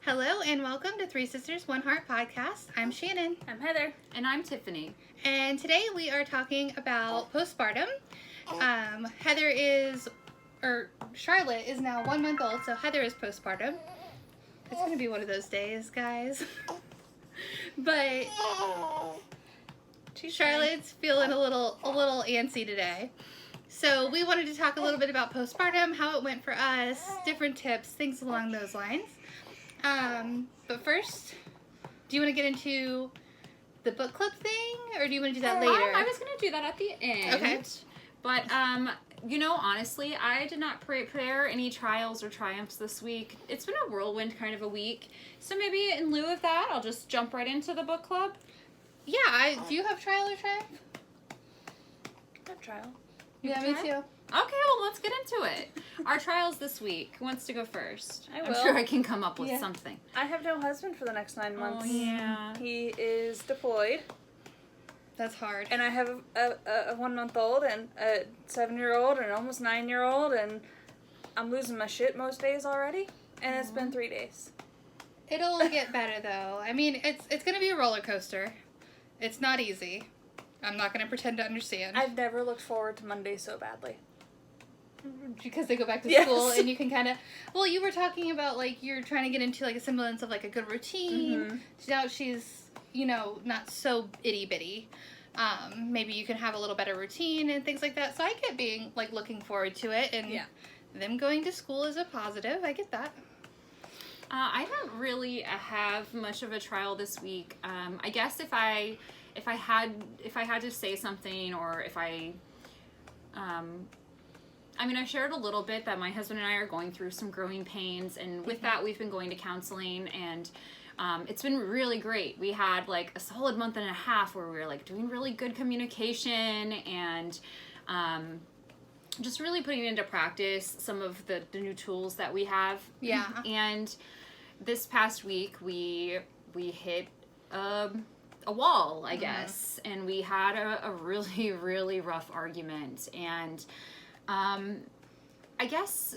Hello and welcome to Three Sisters, One Heart podcast. I'm Shannon. I'm Heather. And I'm Tiffany. And today we are talking about postpartum. Charlotte is now 1 month old, so Heather is postpartum. It's going to be one of those days, guys. But Charlotte's feeling a little antsy today. So we wanted to talk a little bit about postpartum, how it went for us, different tips, things along those lines. But first, do you want to get into the book club thing, or do you want to do that later? I was going to do that at the end. Okay. But, honestly, I did not prepare any trials or triumphs this week. It's been a whirlwind kind of a week. So maybe in lieu of that, I'll just jump right into the book club. Yeah, do you have trial or triumph? I have trial. Yeah, me too. Okay, well, let's get into it. Our trials this week. Who wants to go first? I I'm will. sure I can come up with something. I have no husband for the next 9 months. Oh, yeah. He is deployed. That's hard. And I have a 1 month old and a 7-year-old and an almost 9-year-old, and I'm losing my shit most days already. And it's been 3 days. It'll get better, though. I mean, it's going to be a roller coaster. It's not easy. I'm not going to pretend to understand. I've never looked forward to Monday so badly. Because they go back to Yes. school and you can kind of... Well, you were talking about, like, you're trying to get into, like, a semblance of, like, a good routine. Mm-hmm. Now she's, not so itty-bitty. Maybe you can have a little better routine and things like that. So I get being, like, looking forward to it. And them going to school is a positive. I get that. I don't really have much of a trial this week. I guess if I had to say something, or if I shared a little bit that my husband and I are going through some growing pains, and with that we've been going to counseling, and it's been really great. We had like a solid month and a half where we were like doing really good communication and just really putting into practice some of the new tools that we have. Yeah. And this past week we hit a wall, I guess, and we had a really, really rough argument, and I guess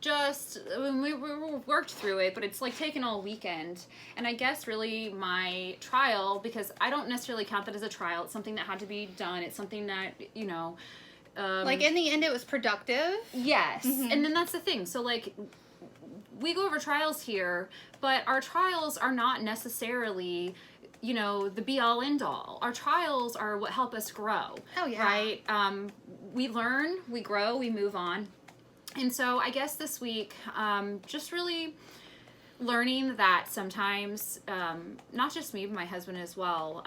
we worked through it, but it's like taken all weekend. And I guess really my trial, because I don't necessarily count that as a trial, it's something that had to be done, it's something that, Like, in the end, it was productive? Yes. Mm-hmm. And then that's the thing. So, like, we go over trials here, but our trials are not necessarily, the be-all, end-all. Our trials are what help us grow. Oh, yeah. Right? We learn, we grow, we move on. And so I guess this week, just really learning that sometimes, not just me, but my husband as well,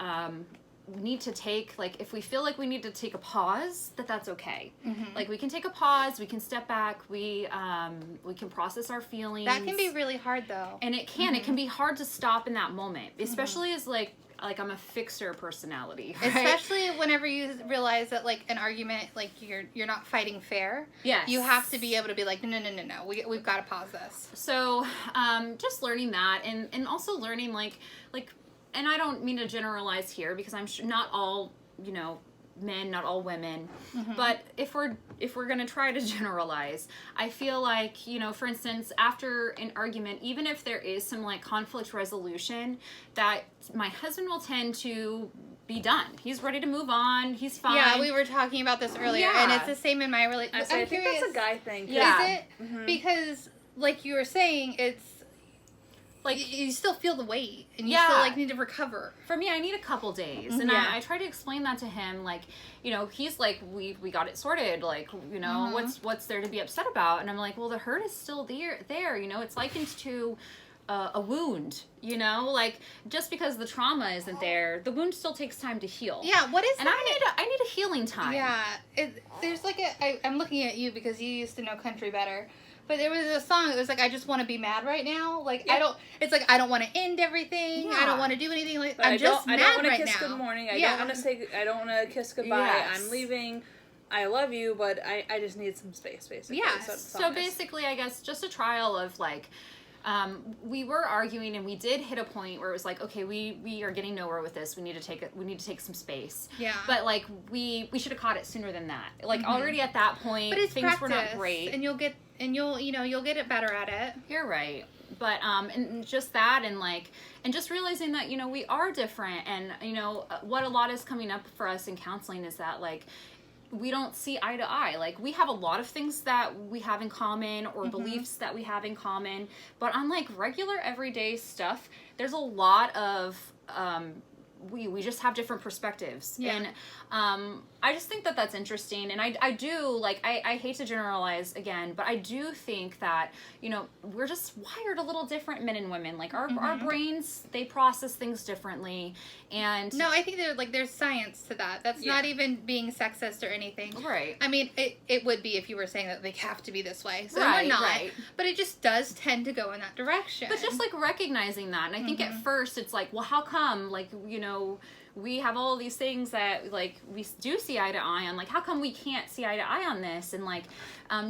we need to take, like, if we feel like we need to take a pause, that's okay. Mm-hmm. Like, we can take a pause, we can step back, we can process our feelings. That can be really hard, though. And it can be hard to stop in that moment, especially as, like I'm a fixer personality, right? Especially whenever you realize that, like, an argument, like, you're not fighting fair. Yes. You have to be able to be like, no, we've got to pause this. So, just learning that, and also learning, like, and I don't mean to generalize here, because I'm sure not all, men, not all women, but if we're going to try to generalize, I feel like, for instance, after an argument, even if there is some, like, conflict resolution, that my husband will tend to be done. He's ready to move on. He's fine. Yeah, we were talking about this earlier, and it's the same in my relationship. I think that's a guy thing. Yeah. Is it? Mm-hmm. Because, like you were saying, it's, like, you still feel the weight, and you still, like, need to recover. For me, I need a couple days, and I try to explain that to him, like, he's like, we got it sorted, like, what's there to be upset about? And I'm like, well, the hurt is still there, it's likened to a wound, like, just because the trauma isn't there, the wound still takes time to heal. Yeah, what is and that? I need a healing time. Yeah, there's like I'm looking at you because you used to know country better. But there was a song that was like, I just want to be mad right now. Like, I don't want to end everything. Yeah. I don't want to do anything. Like, I'm just mad right now. I don't want to kiss good morning. I don't want to kiss goodbye. Yes. I'm leaving. I love you, but I just need some space, basically. Yeah. So basically, I guess just a trial of, like, we were arguing, and we did hit a point where it was like, okay, we are getting nowhere with this. We need to take some space. Yeah. But, like, we should have caught it sooner than that. Like, already at that point, but it's things practice, were not great. And you'll get it better at it. You're right. and just that, and just realizing that, you know, we are different. And, you know, what a lot is coming up for us in counseling is that, like, we don't see eye to eye. Like, we have a lot of things that we have in common, or beliefs that we have in common, but on like regular everyday stuff, there's a lot of we just have different perspectives. And I just think that that's interesting. And I do, like, I hate to generalize again, but I do think that, you know, we're just wired a little different, men and women. Like, our brains, they process things differently. And no, I think there's science to that. That's not even being sexist or anything. Right. I mean, it would be if you were saying that they have to be this way. So Right, we're not. right. But it just does tend to go in that direction. But just, like, recognizing that. And I think at first it's like, well, how come, like, you know, we have all these things that, like, we do see eye to eye on. Like, how come we can't see eye to eye on this? And, like,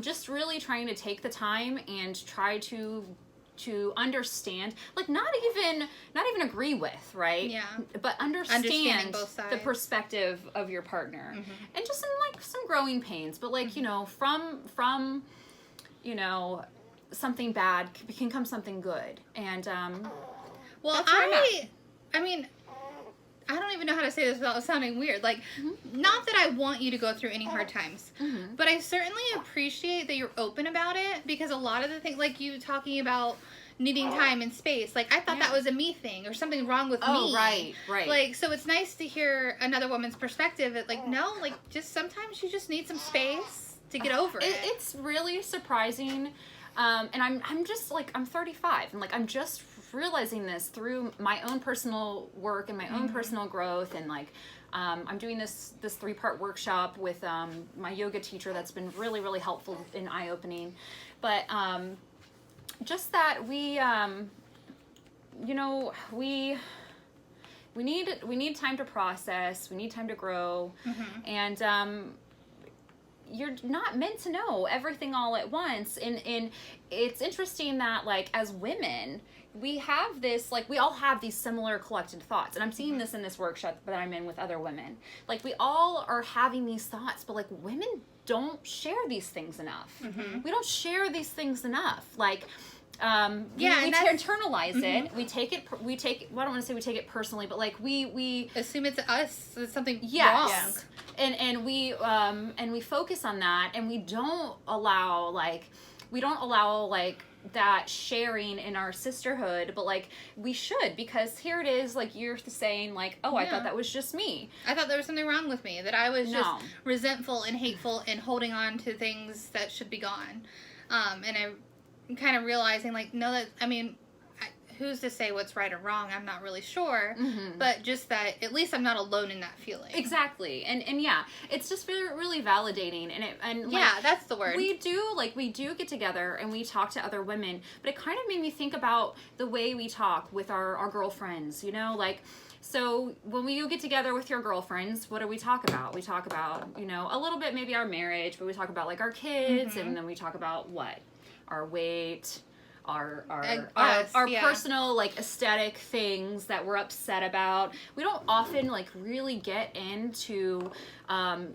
just really trying to take the time and try to understand, like, not even agree with, right? Yeah. But Understanding understand both sides. the perspective of your partner. And just some growing pains. But, like, you know, from you know, something bad can come something good. And well, that's where I'm at. I mean, I don't even know how to say this without sounding weird. Like, not that I want you to go through any hard times, but I certainly appreciate that you're open about it, because a lot of the things, like you talking about needing time and space, like, I thought that was a me thing or something wrong with me. Oh, right. Like, so it's nice to hear another woman's perspective. That, like, no, like, just sometimes you just need some space to get over it. It's really surprising. And I'm just, like, I'm 35, and, like, I'm just realizing this through my own personal work and my own personal growth. And, like, I'm doing this 3-part workshop with my yoga teacher that's been really, really helpful and eye-opening. But just that we, you know, we need time to process, we need time to grow, and you're not meant to know everything all at once. And it's interesting that, like, as women, we have this, like, we all have these similar collected thoughts. And I'm seeing this in this workshop that I'm in with other women. Like, we all are having these thoughts, but, like, women don't share these things enough. We don't share these things enough. Like, we internalize it. We take it, well, I don't want to say we take it personally, but, like, we assume it's us. It's something wrong. Yes. And we focus on that, and we don't allow that sharing in our sisterhood, but, like, we should, because here it is, like, you're saying, like, oh, I thought that was just me. I thought there was something wrong with me, that I was just resentful and hateful and holding on to things that should be gone. And I'm kind of realizing, like, no, that, I mean, who's to say what's right or wrong? I'm not really sure, but just that at least I'm not alone in that feeling. Exactly. And yeah, it's just really, really validating. And yeah, that's the word. We do get together and we talk to other women, but it kind of made me think about the way we talk with our girlfriends, you know, like, so when you get together with your girlfriends, what do we talk about? We talk about, you know, a little bit maybe our marriage, but we talk about, like, our kids, and then we talk about what? Our weight, our personal, like, aesthetic things that we're upset about. We don't often, like, really get into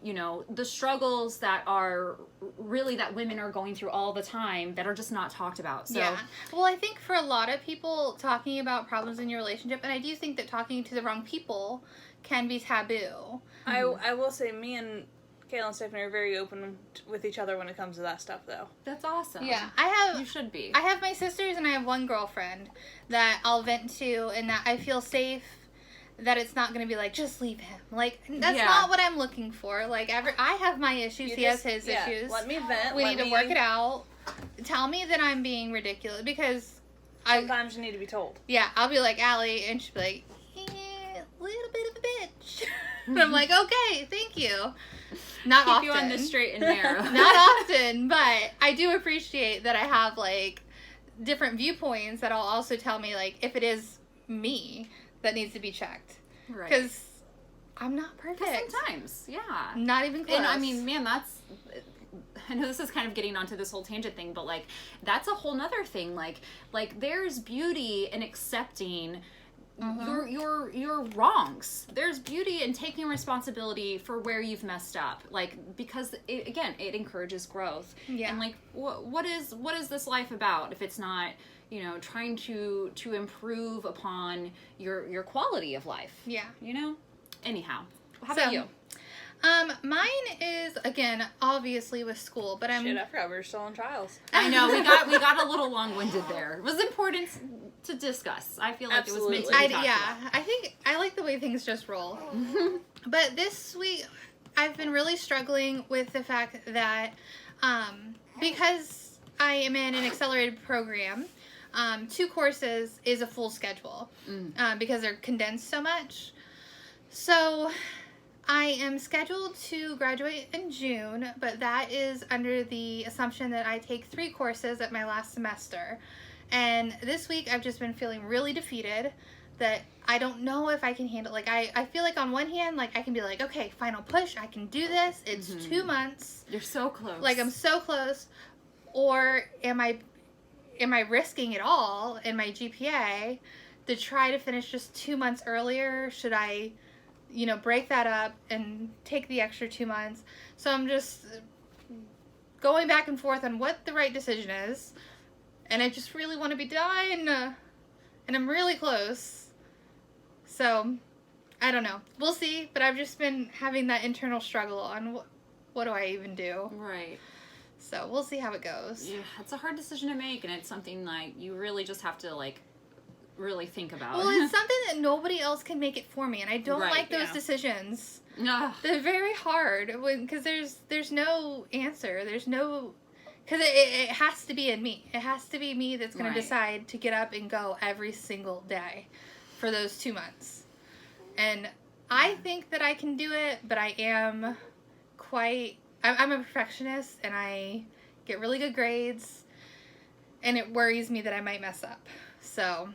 you know, the struggles that are really that women are going through all the time that are just not talked about. So well, I think for a lot of people, talking about problems in your relationship, and I do think that talking to the wrong people can be taboo. I will say, me and Kayla and Stephanie are very open with each other when it comes to that stuff, though. That's awesome. Yeah, you should be. I have my sisters, and I have one girlfriend that I'll vent to, and that I feel safe, that it's not going to be like, just leave him. Like, that's not what I'm looking for. Like, I have my issues, he has his issues. Let me vent. We need to work it out. Tell me that I'm being ridiculous, because sometimes you need to be told. Yeah, I'll be like, Allie, and she'll be like, little bit of a bitch. And I'm like, okay, thank you. Not often. Keep you on the straight and narrow. Not often, but I do appreciate that I have, like, different viewpoints that'll also tell me, like, if it is me that needs to be checked. Right. Because I'm not perfect. Sometimes, yeah. Not even close. And, I mean, man, I know this is kind of getting onto this whole tangent thing, but, like, that's a whole nother thing. Like there's beauty in accepting your wrongs. There's beauty in taking responsibility for where you've messed up, like, because it encourages growth. Yeah. And, like, what is this life about if it's not, you know, trying to improve upon your quality of life. Yeah. You know? Anyhow. How about you? Mine is, again, obviously with school, but Shit, I forgot we were still in trials. I know, we got a little long-winded there. It was important to discuss. I feel like it was meant to be talked about. I think I like the way things just roll. But this week, I've been really struggling with the fact that because I am in an accelerated program, 2 courses is a full schedule because they're condensed so much. So I am scheduled to graduate in June, but that is under the assumption that I take 3 courses at my last semester. And this week I've just been feeling really defeated that I don't know if I can handle, like, I feel like on one hand, like, I can be like, okay, final push, I can do this, it's 2 months. You're so close. Like, I'm so close. Or am I risking it all in my GPA to try to finish just 2 months earlier? Should I, you know, break that up and take the extra 2 months? So I'm just going back and forth on what the right decision is. And I just really want to be done. And I'm really close. So, I don't know. We'll see. But I've just been having that internal struggle on what do I even do. Right. So, we'll see how it goes. Yeah, it's a hard decision to make, and it's something like you really just have to, like, really think about. Well, it's something that nobody else can make it for me, and I don't Right, like those yeah. decisions. Ugh. They're very hard because there's no answer. There's no, because it has to be in me. It has to be me that's going Right. to decide to get up and go every single day for those 2 months. And I think that I can do it, but I am I'm a perfectionist, and I get really good grades, and it worries me that I might mess up. So,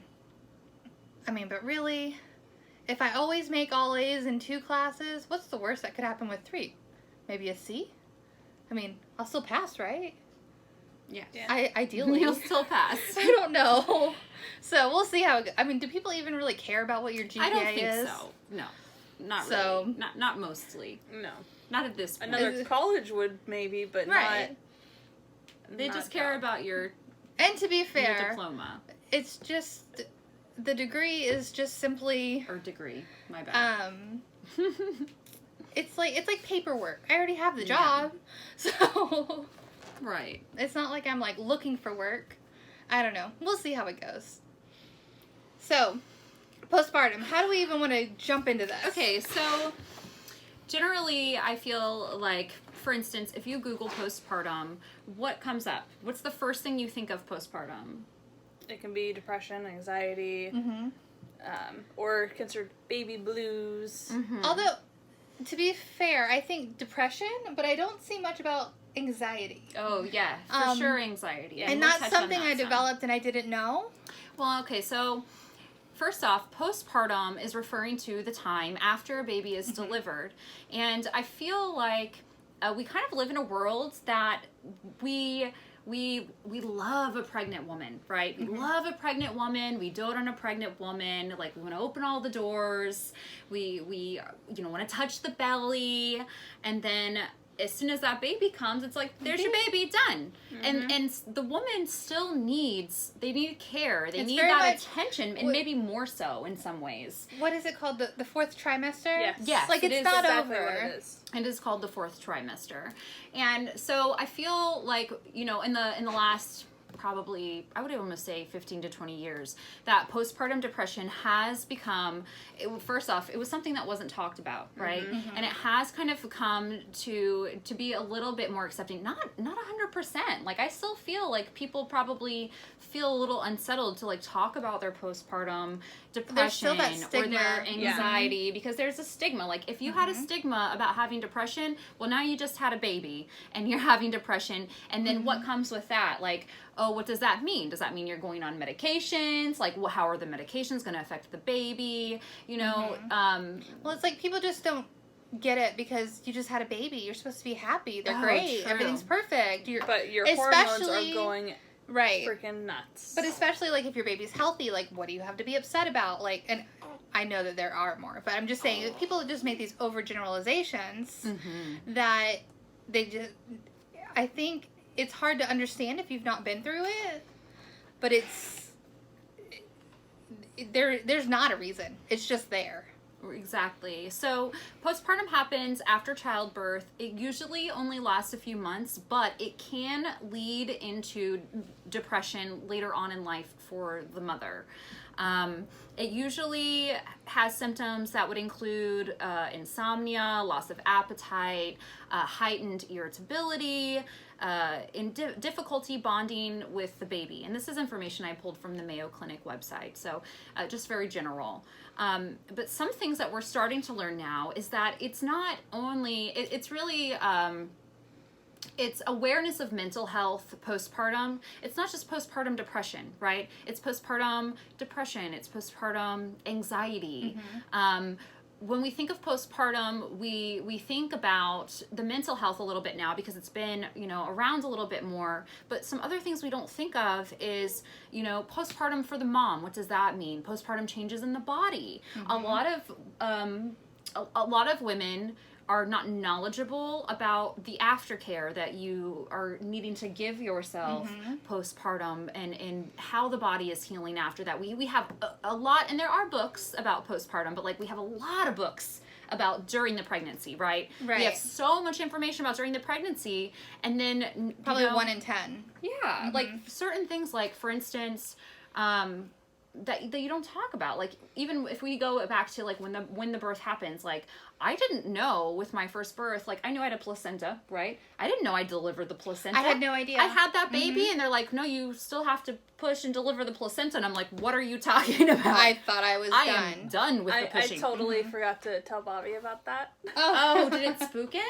I mean, but really, if I always make all A's in 2 classes, what's the worst that could happen with 3? Maybe a C? I mean, I'll still pass, right? Yeah. Ideally. You'll still pass. I don't know. So we'll see how it goes. I mean, do people even really care about what your GPA is? I don't think so. No. Not So- really. Not mostly. No. Not at this point. Another college would maybe, but Right. They not just care job. about your And to be your fair, diploma it's just, the degree is just simply, or degree. My bad. it's like paperwork. I already have the Yeah. job. So Right. it's not like I'm like looking for work. I don't know. We'll see how it goes. So, postpartum. How do we even want to jump into this? Okay, so generally I feel like, for instance, if you Google postpartum, what comes up? What's the first thing you think of postpartum? It can be depression, anxiety, Mm-hmm. or considered baby blues. Although, to be fair, I think depression, but I don't see much about anxiety. Oh, yeah, for sure anxiety. And we'll that's touch on something that I some. developed and I didn't know. Well, okay, so first off, postpartum is referring to the time after a baby is delivered. And I feel like we kind of live in a world that we love a pregnant woman, right? We love a pregnant woman. We dote on a pregnant woman. Like, we want to open all the doors. We want to touch the belly. And then as soon as that baby comes, it's like, there's your baby, done. And the woman still needs care. They It's need very that much- attention, and maybe more so in some ways. What is it called? The 4th trimester? Yes. Yes, Like, it it's is not Exactly over. what it is. It is called the 4th trimester. And so I feel like, in the last probably, I would almost say 15 to 20 years, that postpartum depression has become, first off, it was something that wasn't talked about, right? And it has kind of come to be a little bit more accepting. Not 100%. Like, I still feel like people probably feel a little unsettled to, like, talk about their postpartum depression that or stigma. their Yeah. anxiety, because there's a stigma. Like, if you had a stigma about having depression, well, now you just had a baby and you're having depression, and then what comes with that? Like, oh, what does that mean? Does that mean you're going on medications? Like, how are the medications going to affect the baby? Well, it's like people just don't get it because you just had a baby. You're supposed to be happy. They're Oh, great. true. Everything's perfect. But your hormones are Especially- going Right. freaking nuts. But especially, like, if your baby's healthy, like, what do you have to be upset about? Like, and I know that there are more, but I'm just saying that people just make these overgeneralizations that they just, I think it's hard to understand if you've not been through it, but it's there's not a reason. It's just there. Exactly. So postpartum happens after childbirth. It usually only lasts a few months, but it can lead into depression later on in life for the mother. It usually has symptoms that would include insomnia, loss of appetite, heightened irritability, difficulty bonding with the baby. And this is information I pulled from the Mayo Clinic website, so just very general. But some things that we're starting to learn now is that it's not only, it's really... it's awareness of mental health postpartum. It's not just postpartum depression, right? It's postpartum depression. It's postpartum anxiety. When we think of postpartum, we think about the mental health a little bit now because it's been, around a little bit more. But some other things we don't think of is, postpartum for the mom. What does that mean? Postpartum changes in the body. A lot of women are not knowledgeable about the aftercare that you are needing to give yourself postpartum and how the body is healing after that. We have a lot, and there are books about postpartum, but we have a lot of books about during the pregnancy, right? Right. We have so much information about during the pregnancy, and then probably 1 in 10. Yeah, certain things, for instance, that you don't talk about. Even if we go back to when the birth happens, I didn't know with my first birth, I knew I had a placenta, right? I didn't know I delivered the placenta. I had no idea. I had that baby and they're like, no, you still have to push and deliver the placenta. And I'm like, what are you talking about? I thought I was done. I am done with the pushing. I totally forgot to tell Bobby about that. Oh, did it spook him?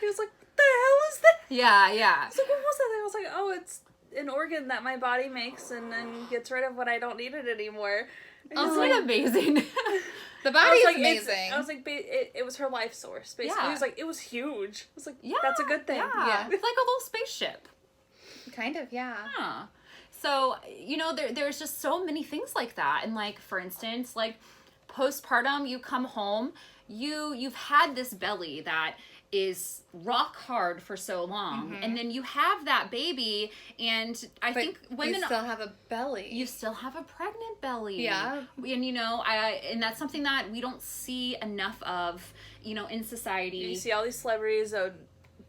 He was like, what the hell is that? Yeah. I was like, what was that? I was like, oh, it's an organ that my body makes and then gets rid of when I don't need it anymore. Isn't it amazing? The body is amazing. I was like, it was her life source, basically. Yeah. He was like, it was huge. I was like, Yeah, that's a good thing. Yeah. It's like a little spaceship. Kind of, yeah. Huh. So, there's just so many things like that. And for instance, postpartum, you come home, you've had this belly that is rock hard for so long, and then you have that baby, and I think women you still have a belly. You still have a pregnant belly. Yeah. And and that's something that we don't see enough of, in society. You see all these celebrities 3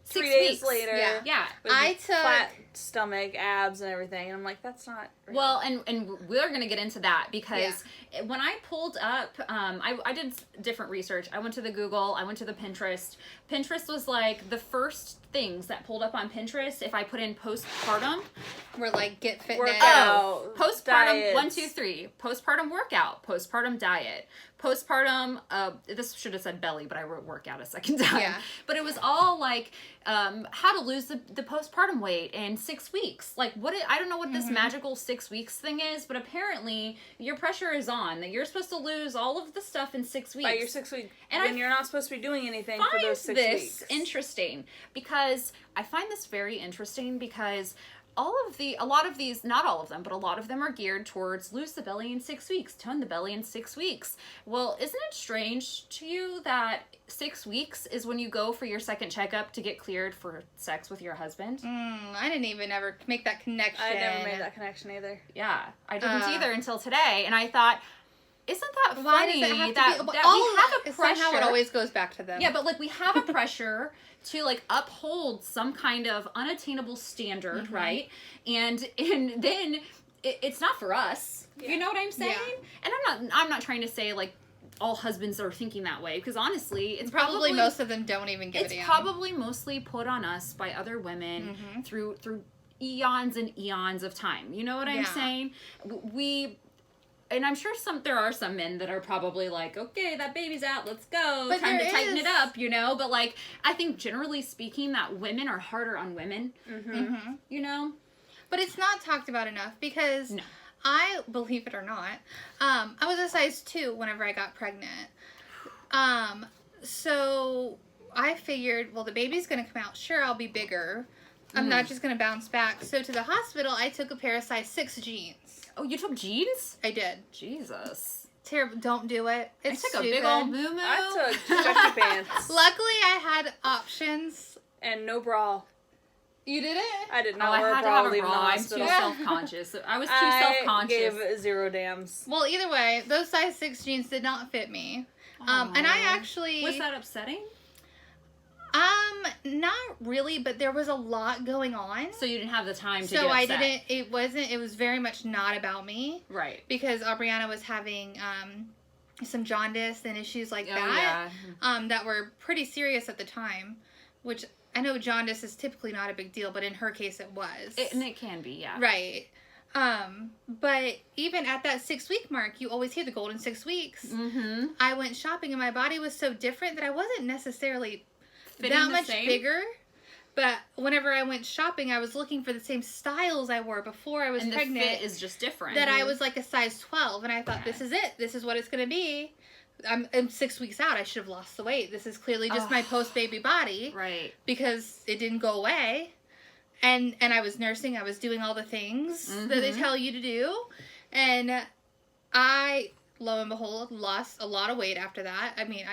6 days weeks. later. Yeah. With flat stomach, abs, and everything. And I'm like, that's not real. Well, and we're going to get into that because when I pulled up, I did different research. I went to the Google, I went to the Pinterest. Pinterest was the first things that pulled up on Pinterest if I put in postpartum. We're get fit now. Postpartum, diets. 1, 2, 3. Postpartum workout. Postpartum diet. Postpartum, this should have said belly, but I wrote workout a second time. Yeah. But it was all how to lose the postpartum weight in 6 weeks. I don't know what this magical 6 weeks thing is, but apparently your pressure is on that you're supposed to lose all of the stuff in 6 weeks. By your 6 weeks. And you're not supposed to be doing anything for those 6 weeks. Interesting because I find this very interesting because a lot of these, not all of them, but a lot of them are geared towards lose the belly in 6 weeks, tone the belly in 6 weeks. Well, isn't it strange to you that 6 weeks is when you go for your second checkup to get cleared for sex with your husband? I didn't even ever make that connection. I never made that connection either. Yeah, I didn't either until today, and I thought, isn't that funny Why does it have that to be, we have a pressure? Somehow it always goes back to them. Yeah, but we have a pressure to uphold some kind of unattainable standard, right? And then it's not for us. You know what I'm saying? Yeah. And I'm not trying to say all husbands are thinking that way because honestly, it's probably most of them don't even give a damn. It's probably mostly put on us by other women through eons and eons of time. You know what I'm saying? And I'm sure there are some men that are probably okay, that baby's out, let's go, but time to tighten it up, But I think generally speaking that women are harder on women, But it's not talked about enough because I, believe it or not, I was a size 2 whenever I got pregnant. So I figured, well, the baby's going to come out. Sure, I'll be bigger. I'm not just going to bounce back. So to the hospital, I took a pair of size 6 jeans. Oh, you took jeans? I did. Jesus. Terrible. Don't do it. It's I took stupid. a big old moo-moo. I took stretchy pants. Luckily, I had options. And no bra. You did it? I did Oh, not I wear a had to bra have to a leave the bra. I'm too hospital. self-conscious. I was too I self-conscious. gave 0 damns. Well, either way, those size 6 jeans did not fit me. And I actually... Was that upsetting? Not really, but there was a lot going on. So you didn't have the time to So get upset. it was very much not about me. Right. Because Aubriana was having, some jaundice and issues like Yeah. that were pretty serious at the time, which I know jaundice is typically not a big deal, but in her case it was. And it can be, yeah. Right. But even at that 6-week mark, you always hear the golden 6 weeks. Mm-hmm. I went shopping and my body was so different that I wasn't necessarily Fitting that the much same? bigger. But whenever I went shopping, I was looking for the same styles I wore before I was And pregnant. the fit is just different. That I was like a size 12, and I thought, this is it. This is what it's going to be. I'm 6 weeks out. I should have lost the weight. This is clearly just my post-baby body. Right. Because it didn't go away. And I was nursing. I was doing all the things that they tell you to do. And I, lo and behold, lost a lot of weight after that. I mean,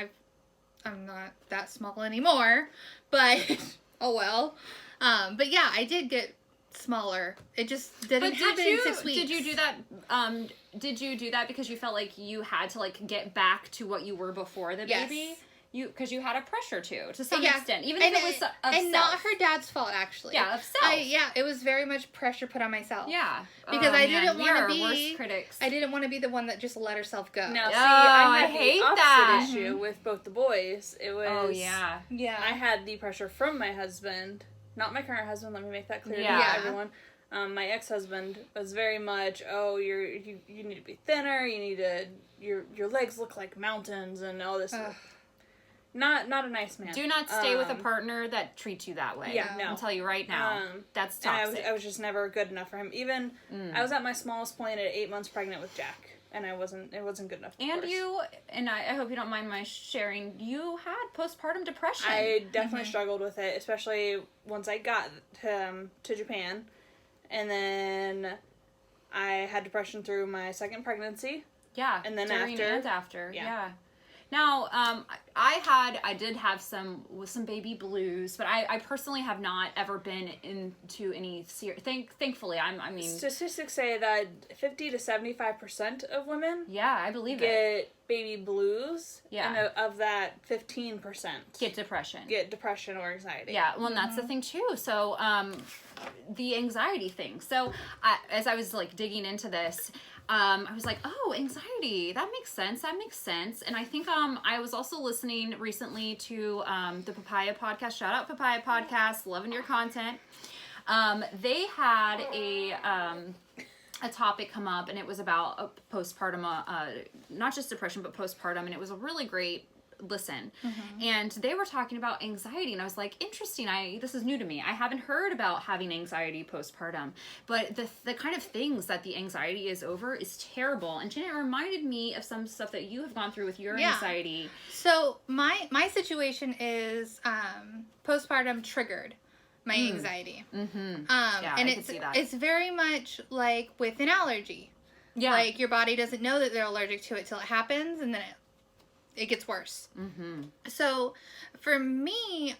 I'm not that small anymore. But, oh well. But yeah, I did get smaller. It just didn't happen in 6 weeks. Did you do that? Did you do that because you felt like you had to like get back to what you were before the baby? Because you had a pressure to some extent, even if it was of and self. not her dad's fault, actually. Yeah, of self. It was very much pressure put on myself. Yeah, because I didn't want to be worst critics. I didn't want to be the one that just let herself go. Now, see, I I had hate the opposite that. issue with both the boys. It was, yeah. I had the pressure from my husband, not my current husband. Let me make that clear Yeah. to everyone. My ex-husband was very much, you need to be thinner. You need to your legs look like mountains and all this. Not a nice man. Do not stay with a partner that treats you that way. Yeah, no. I'll tell you right now. That's And toxic. I was just never good enough for him. Even I was at my smallest point at 8 months pregnant with Jack, and it wasn't good enough. And I hope you don't mind my sharing, you had postpartum depression. I definitely struggled with it, especially once I got to Japan, and then I had depression through my second pregnancy. Yeah, and then during after. and after. Yeah. Now, I did have some baby blues, but I personally have not ever been into any serious. Thankfully, I mean. Statistics say that 50 to 75% of women. Yeah, I believe get baby blues. Yeah. And of that, 15% get depression. Get depression or anxiety. Yeah, well, and that's the thing too. So, the anxiety thing. So, as I was like digging into this. I was like, oh, anxiety. That makes sense. And I think I was also listening recently to the Papaya podcast. Shout out Papaya podcast. Loving your content. They had a topic come up, and it was about postpartum, not just depression, but postpartum. And it was a really great listen. And they were talking about anxiety, and I was like, interesting. This is new to me. I haven't heard about having anxiety postpartum, but the kind of things that the anxiety is over is terrible. And Janet, it reminded me of some stuff that you have gone through with your anxiety. So my situation is postpartum triggered my anxiety. And I could see that. It's very much like with an allergy. Yeah. Like your body doesn't know that they're allergic to it till it happens, and then it gets worse. So for me,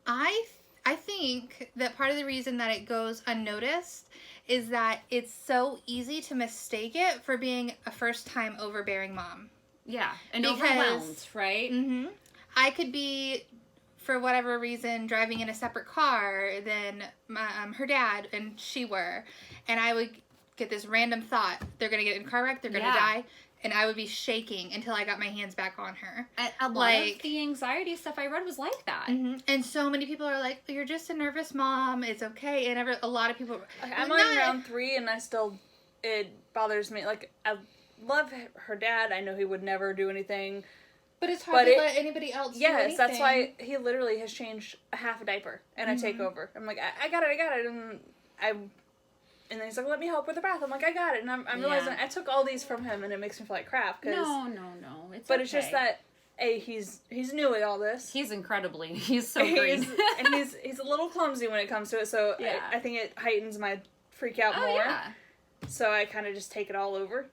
I think that part of the reason that it goes unnoticed is that it's so easy to mistake it for being a first-time overbearing mom. Yeah, and overwhelmed, right? I could be, for whatever reason, driving in a separate car than her dad and she were, and I would get this random thought, they're going to get in a car wreck, they're going to die. And I would be shaking until I got my hands back on her. A lot of the anxiety stuff I read was like that. And so many people are like, you're just a nervous mom. It's okay. And a lot of people... I'm on round 3 and it bothers me. Like, I love her dad. I know he would never do anything. But it's hard to let anybody else do anything. Yes, that's why he literally has changed a half a diaper. And I take over. I'm like, I got it. And then he's like, let me help with the bath. I'm like, I got it. And I'm realizing I took all these from him, and it makes me feel like crap. No. It's just that, he's new at all this. He's so green. And he's a little clumsy when it comes to it, so I think it heightens my freak out more. Yeah. So I kind of just take it all over.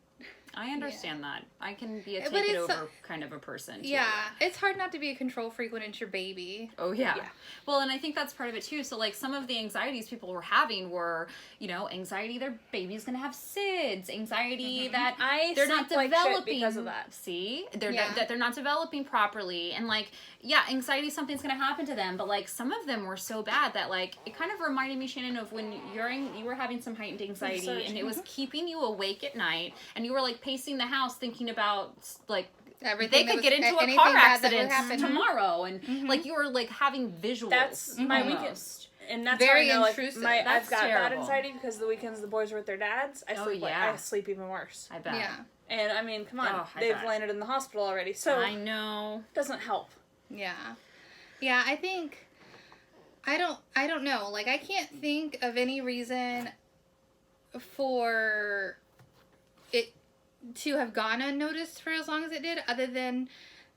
I understand that. I can be a But take it it's over kind of a person, too. Yeah, it's hard not to be a control freak when it's your baby. Oh, yeah. Well, and I think that's part of it, too. So, like, some of the anxieties people were having were, you know, anxiety their baby's going to have SIDS, anxiety that they're not like developing. shit because of that. See? That they're not developing properly. And, like, yeah, anxiety, something's going to happen to them. But, like, some of them were so bad that, like, it kind of reminded me, Shannon, of when you were having some heightened anxiety and it was keeping you awake at night and you were, like, pacing the house thinking about, like, Everything they could get into a car accident tomorrow, and like you were like having visuals. That's my weekend, and that's very how I know, intrusive. Like, I've got terrible. bad anxiety because the weekends the boys are with their dads. I sleep even worse. I bet. Yeah. And I mean, come on, they've landed in the hospital already, so I know doesn't help. Yeah. Yeah, I think I don't know. Like, I can't think of any reason for it to have gone unnoticed for as long as it did, other than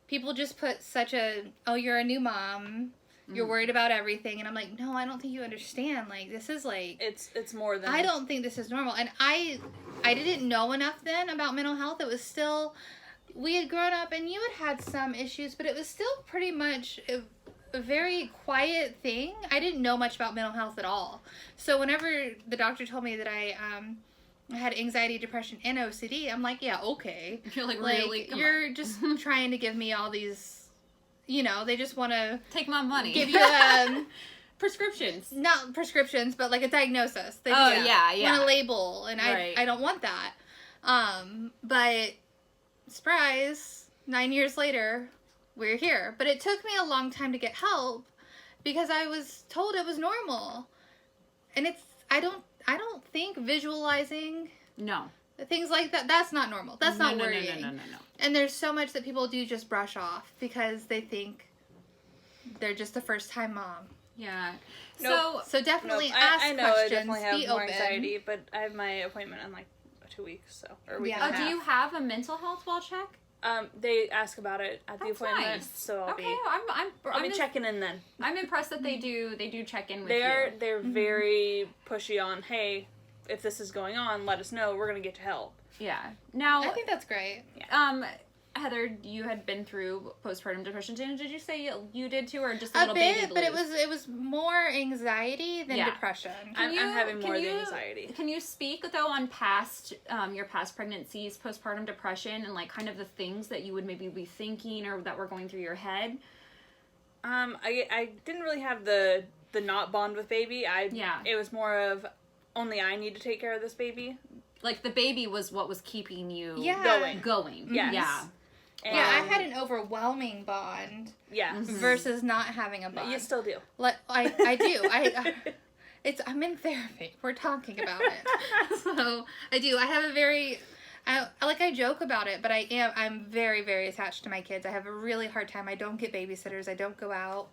people just put such a, oh, you're a new mom, you're worried about everything, and I'm like, no, I don't think you understand. Like, this is like, it's more than, I don't think this is normal. And I didn't know enough then about mental health. It was still, we had grown up and you had some issues, but it was still pretty much a very quiet thing. I didn't know much about mental health at all. So whenever the doctor told me that I had anxiety, depression, and OCD, I'm like, yeah, okay. You're like really? Come you're on. Just trying to give me all these, you know, they just want to take my money. give you prescriptions. Not prescriptions, but like a diagnosis. They want a label, and I don't want that. But surprise, 9 years later, we're here. But it took me a long time to get help because I was told it was normal. And I don't think visualizing things like that's not normal. That's not worrying. No. And there's so much that people do just brush off because they think they're just a first time mom. Yeah. Nope. So definitely nope. ask I know questions. I definitely have be more open. anxiety, but I have my appointment in like 2 weeks, or a week and a half. Do you have a mental health well check? They ask about it at the appointment, nice. so I'll be I'm checking in then. I'm impressed that they do check in with They're very pushy on, hey, if this is going on, let us know. We're gonna get you help. Yeah. Now I think that's great. Heather, you had been through postpartum depression. Did you say you did too, or just a little bit? baby blues? But it was more anxiety than depression. I'm having more of the anxiety. Can you speak though on past your past pregnancies, postpartum depression, and like kind of the things that you would maybe be thinking or that were going through your head? I didn't really have the not bond with baby. It was more of only I need to take care of this baby. Like the baby was what was keeping you going. Yes. Yeah. I had an overwhelming bond. Yeah. Versus not having a bond. You still do. I do. I'm in therapy. We're talking about it. So I do. I have a very, I joke about it, but I'm very, very attached to my kids. I have a really hard time. I don't get babysitters. I don't go out.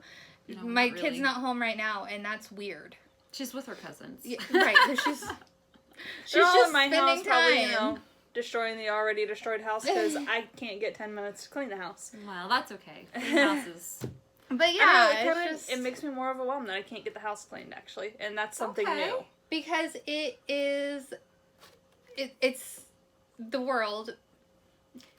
No, my kid's not home right now, and that's weird. She's with her cousins. Yeah, right. She's just in my house, time. probably, destroying the already destroyed house because I can't get 10 minutes to clean the house. Well, that's okay. Clean houses. But yeah, it makes me more overwhelmed that I can't get the house cleaned, actually, and that's something new. Because it's the world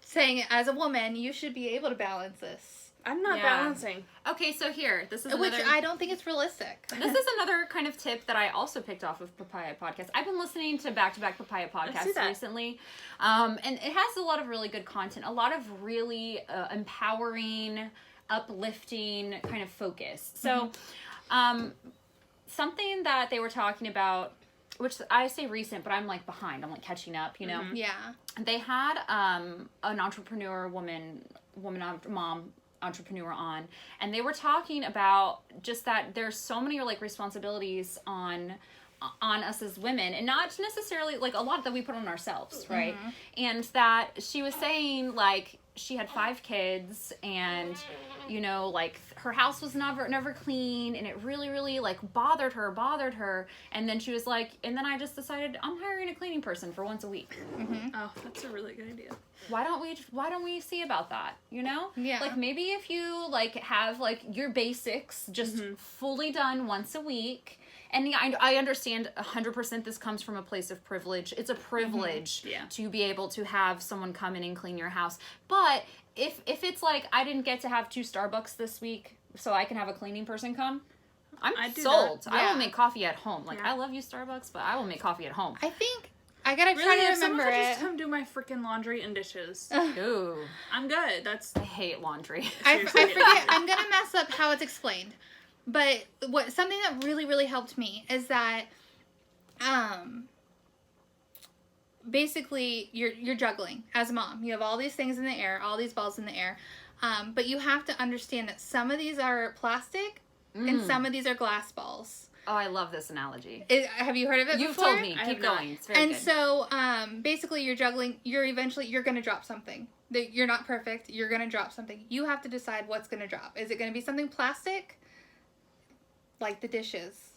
saying, as a woman, you should be able to balance this. I'm not balancing. Okay, so this is which I don't think it's realistic. This is another kind of tip that I also picked off of Papaya Podcast. I've been listening to back-to-back Papaya Podcasts recently, and it has a lot of really good content, a lot of really empowering, uplifting kind of focus. So, something that they were talking about, which I say recent, but I'm like behind. I'm like catching up, you know? Yeah. They had an entrepreneur mom entrepreneur on, and they were talking about just that there's so many like responsibilities on us as women, and not necessarily like a lot that we put on ourselves, right? And that she was saying like she had 5 kids, and like her house was never clean, and it really like bothered her, and then she was like, and then I just decided I'm hiring a cleaning person for once a week. Oh, that's a really good idea. Why don't we see about that, Yeah. Like maybe if you like have like your basics just fully done once a week, And yeah, I understand 100% this comes from a place of privilege. It's a privilege to be able to have someone come in and clean your house. But if it's like, I didn't get to have 2 Starbucks this week, so I can have a cleaning person come, I'm sold. Yeah. I will make coffee at home. Like, I love you, Starbucks, but I will make coffee at home. I think I gotta try to remember could it. Just come do my freaking laundry and dishes. Ooh. I'm good. I hate laundry. I forget. I'm gonna mess up how it's explained, but something that really, really helped me is that, basically you're juggling as a mom. You have all these things in the air, all these balls in the air, but you have to understand that some of these are plastic and some of these are glass balls. Oh, I love this analogy. Have you heard of it You've before? told me. Keep going. It's very and good. so, basically you're juggling, you're going to drop something. You're not perfect. You're going to drop something. You have to decide what's going to drop. Is it going to be something plastic, like the dishes,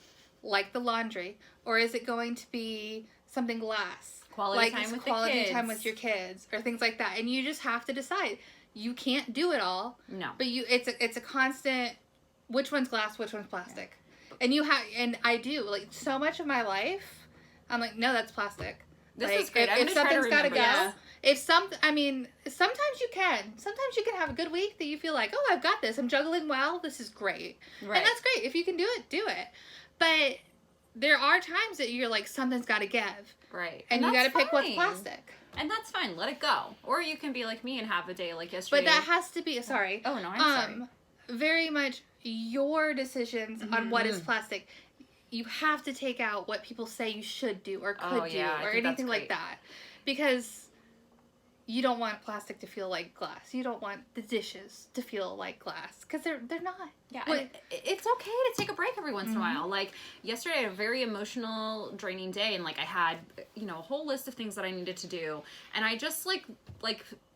like the laundry, or is it going to be something glass? Quality time with your kids, or things like that. And you just have to decide. You can't do it all. No. But it's a constant, which one's glass, which one's plastic. Yeah. And I do, like, so much of my life, I'm like, no, that's plastic. This like, is great. If something's got to go, this. Sometimes you can have a good week that you feel like, oh, I've got this. I'm juggling well. This is great. Right. And that's great. If you can do it, do it. But there are times that you're like, something's got to give. Right. And you got to pick what's plastic. And that's fine. Let it go. Or you can be like me and have a day like yesterday. But that has to be, sorry. Oh, no, I'm sorry. Very much your decisions on what is plastic. You have to take out what people say you should do or could do or anything like that. Because you don't want plastic to feel like glass. You don't want the dishes to feel like glass. Because they're not. Yeah, and it's okay to take a break every once in a while. Like, yesterday I had a very emotional, draining day. And, like, I had, a whole list of things that I needed to do. And I just, like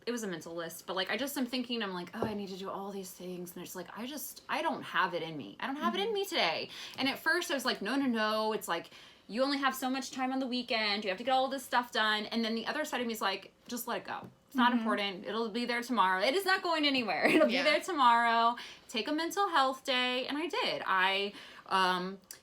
it was a mental list, but, like, I just am thinking, I'm like, oh, I need to do all these things. And it's like, I don't have it in me. I don't have it in me today. And at first I was like, no. It's like, you only have so much time on the weekend. You have to get all this stuff done. And then the other side of me is like, just let it go. It's not important. It'll be there tomorrow. It is not going anywhere. It'll be there tomorrow. Take a mental health day. And I did. I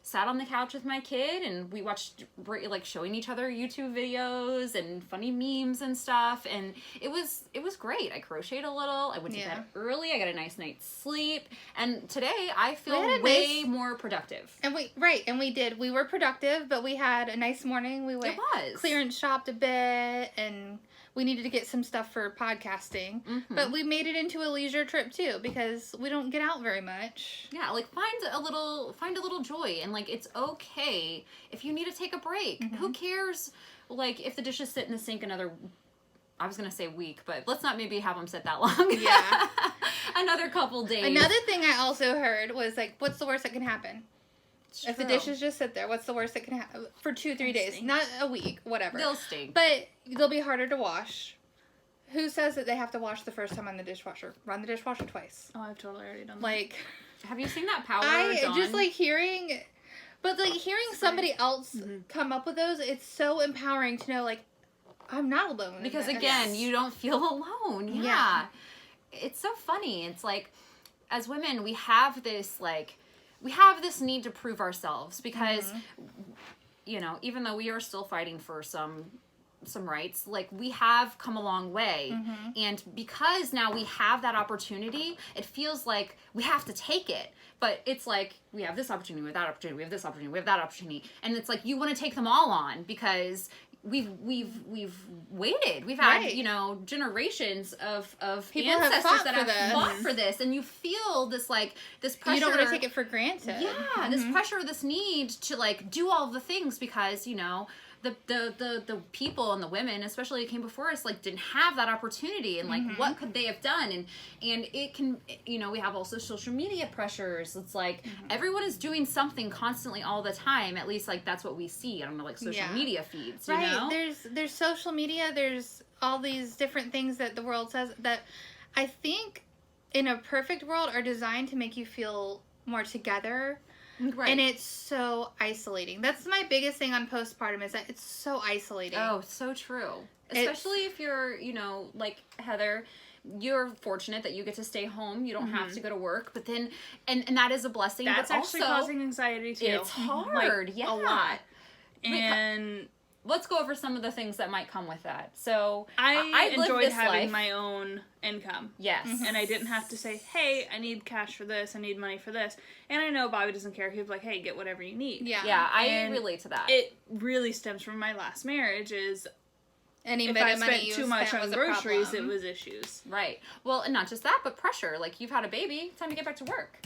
sat on the couch with my kid and we watched, like, showing each other YouTube videos and funny memes and stuff. And it was great. I crocheted a little. I went to bed early. I got a nice night's sleep. And today I feel way more productive. And we did. We were productive, but we had a nice morning. We went clearance shopped a bit, and we needed to get some stuff for podcasting. But we made it into a leisure trip too, because we don't get out very much. Yeah, like, find a little joy, and, like, it's okay if you need to take a break. Who cares, like, if the dishes sit in the sink another, I was gonna say week, but let's not maybe have them sit that long. Yeah. Another couple days. Another thing I also heard was, like, what's the worst that can happen? It's if true. the dishes just sit there, what's the worst that can happen? For 2-3 days. Stink. Not a week, whatever. They'll stink. But they'll be harder to wash. Who says that they have to wash the first time on the dishwasher? Run the dishwasher twice. Oh, I've totally already done that. Like, have you seen that Power just, like, hearing somebody else come up with those, it's so empowering to know, like, I'm not alone. Because, again, you don't feel alone. Yeah. It's so funny. It's like, as women, we have this need to prove ourselves because, even though we are still fighting for some rights, like, we have come a long way. And because now we have that opportunity, it feels like we have to take it. But it's like, we have this opportunity, we have that opportunity, we have this opportunity, we have that opportunity. And it's like, you want to take them all on because we've waited. We've had, generations of people ancestors that have fought for this. And you feel this, like, this pressure. You don't want to take it for granted. Yeah, this pressure, this need to, like, do all the things because, the people and the women, especially who came before us, like, didn't have that opportunity, and, like, what could they have done? And it can, we have also social media pressures. It's like everyone is doing something constantly all the time. At least, like, that's what we see on, like, social media feeds. You know? There's social media. There's all these different things that the world says that I think in a perfect world are designed to make you feel more together. Right. And it's so isolating. That's my biggest thing on postpartum is that it's so isolating. Oh, so true. especially if you're, you know, like Heather, you're fortunate that you get to stay home. You don't have to go to work, but then, and that is a blessing. That's but actually also, causing anxiety too. It's hard, like, yeah. a lot. And let's go over some of the things that might come with that. So I enjoyed having life. my own income. Yes. And I didn't have to say, hey, I need cash for this, I need money for this. And I know Bobby doesn't care. He'd be like, hey, get whatever you need. Yeah. Yeah, I And relate to that. It really stems from my last marriage is Any if bit I of money spent you too much spent on was a groceries, it problem. was issues. Right. Well, and not just that, but pressure. Like, you've had a baby, time to get back to work.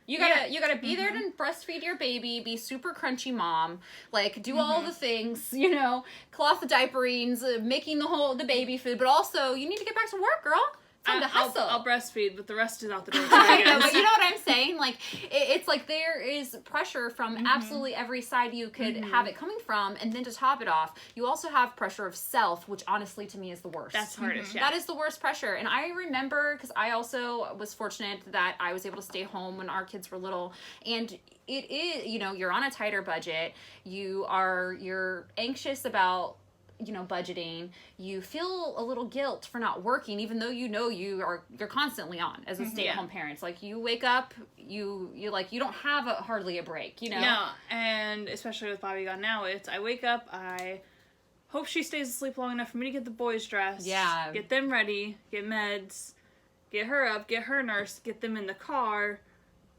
You gotta be there to breastfeed your baby, be super crunchy mom, like do all the things, you know, cloth the diaperings, making the baby food, but also you need to get back to work, girl. Time to hustle. I'll breastfeed, but the rest is out the door. I know, but you know what I'm saying? Like, it's like there is pressure from absolutely every side you could have it coming from, and then to top it off, you also have pressure of self, which honestly to me is the worst. That's hardest, yeah. That is the worst pressure. And I remember, because I also was fortunate that I was able to stay home when our kids were little, and it is, you know, you're on a tighter budget, you're anxious about, you know, budgeting, you feel a little guilt for not working, even though you know you're constantly on as a stay-at-home parent. Like, you wake up, you don't have hardly a break, you know? No, and especially with Bobby gone now, it's I wake up, I hope she stays asleep long enough for me to get the boys dressed, get them ready, get meds, get her up, get her nursed, get them in the car,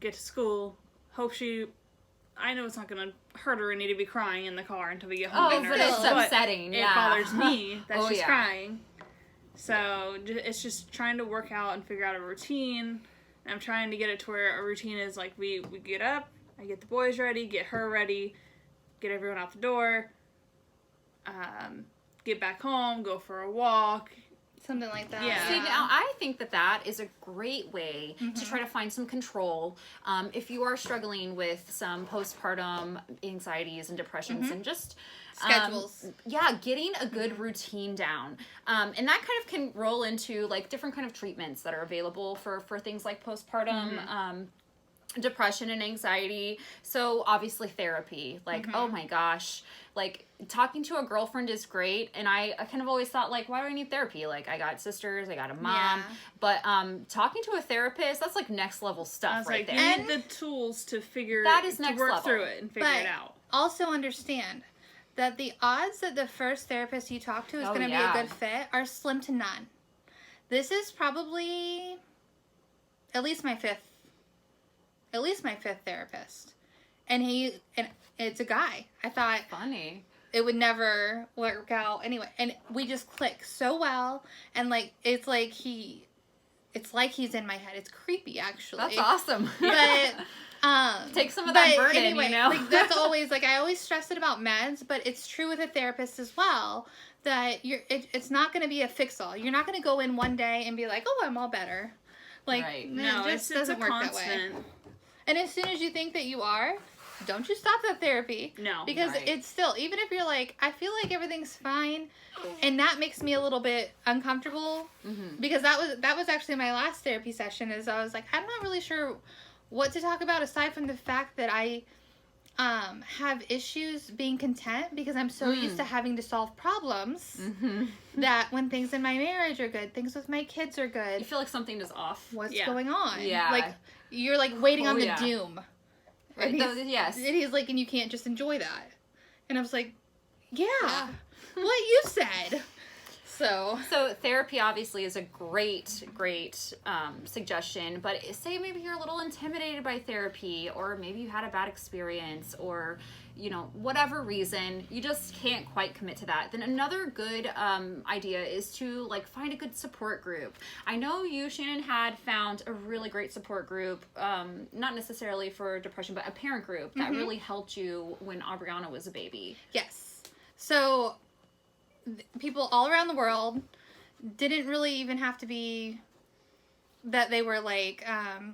get to school, hope I know it's not going to hurt her any to be crying in the car until we get home. Oh, but it's upsetting. It bothers me that she's yeah. crying. So it's just trying to work out and figure out a routine. And I'm trying to get it to where a routine is like we get up, I get the boys ready, get her ready, get everyone out the door, get back home, go for a walk. Something like that. Yeah. See, now I think that is a great way to try to find some control if you are struggling with some postpartum anxieties and depressions and just schedules. Getting a good routine down. And that kind of can roll into like different kind of treatments that are available for things like postpartum depression and anxiety. So obviously therapy, like, oh my gosh, like talking to a girlfriend is great. And I kind of always thought, like, why do I need therapy? Like, I got sisters, I got a mom, but talking to a therapist, that's like next level stuff right there. You need the tools to next work level. through it and figure it out. Also understand that the odds that the first therapist you talk to is going to be a good fit are slim to none. This is probably at least my fifth therapist. And it's a guy. I thought Funny. it would never work out anyway. And we just click so well. And like, it's like he's in my head. It's creepy, actually. That's awesome. But take some of that burden, anyway, you know? Like, that's always, like, I always stress it about meds, but it's true with a therapist as well, that it's not going to be a fix-all. You're not going to go in one day and be like, oh, I'm all better. Like, No, it just doesn't work that way. constant. And as soon as you think that you are, don't you stop that therapy. No. Because it's still, even if you're like, I feel like everything's fine, and that makes me a little bit uncomfortable, because that was actually my last therapy session, is I was like, I'm not really sure what to talk about aside from the fact that I have issues being content, because I'm so used to having to solve problems that when things in my marriage are good, things with my kids are good. You feel like something is off. What's going on? Yeah. Like, you're like waiting on the doom. Right. And he's like, and you can't just enjoy that. And I was like, yeah. What you said. So therapy obviously is a great suggestion, but say maybe you're a little intimidated by therapy, or maybe you had a bad experience, or, you know, whatever reason, you just can't quite commit to that. Then another good idea is to, like, find a good support group. I know you, Shannon, had found a really great support group, not necessarily for depression, but a parent group that really helped you when Aubriana was a baby. Yes. So people all around the world, didn't really even have to be that they were like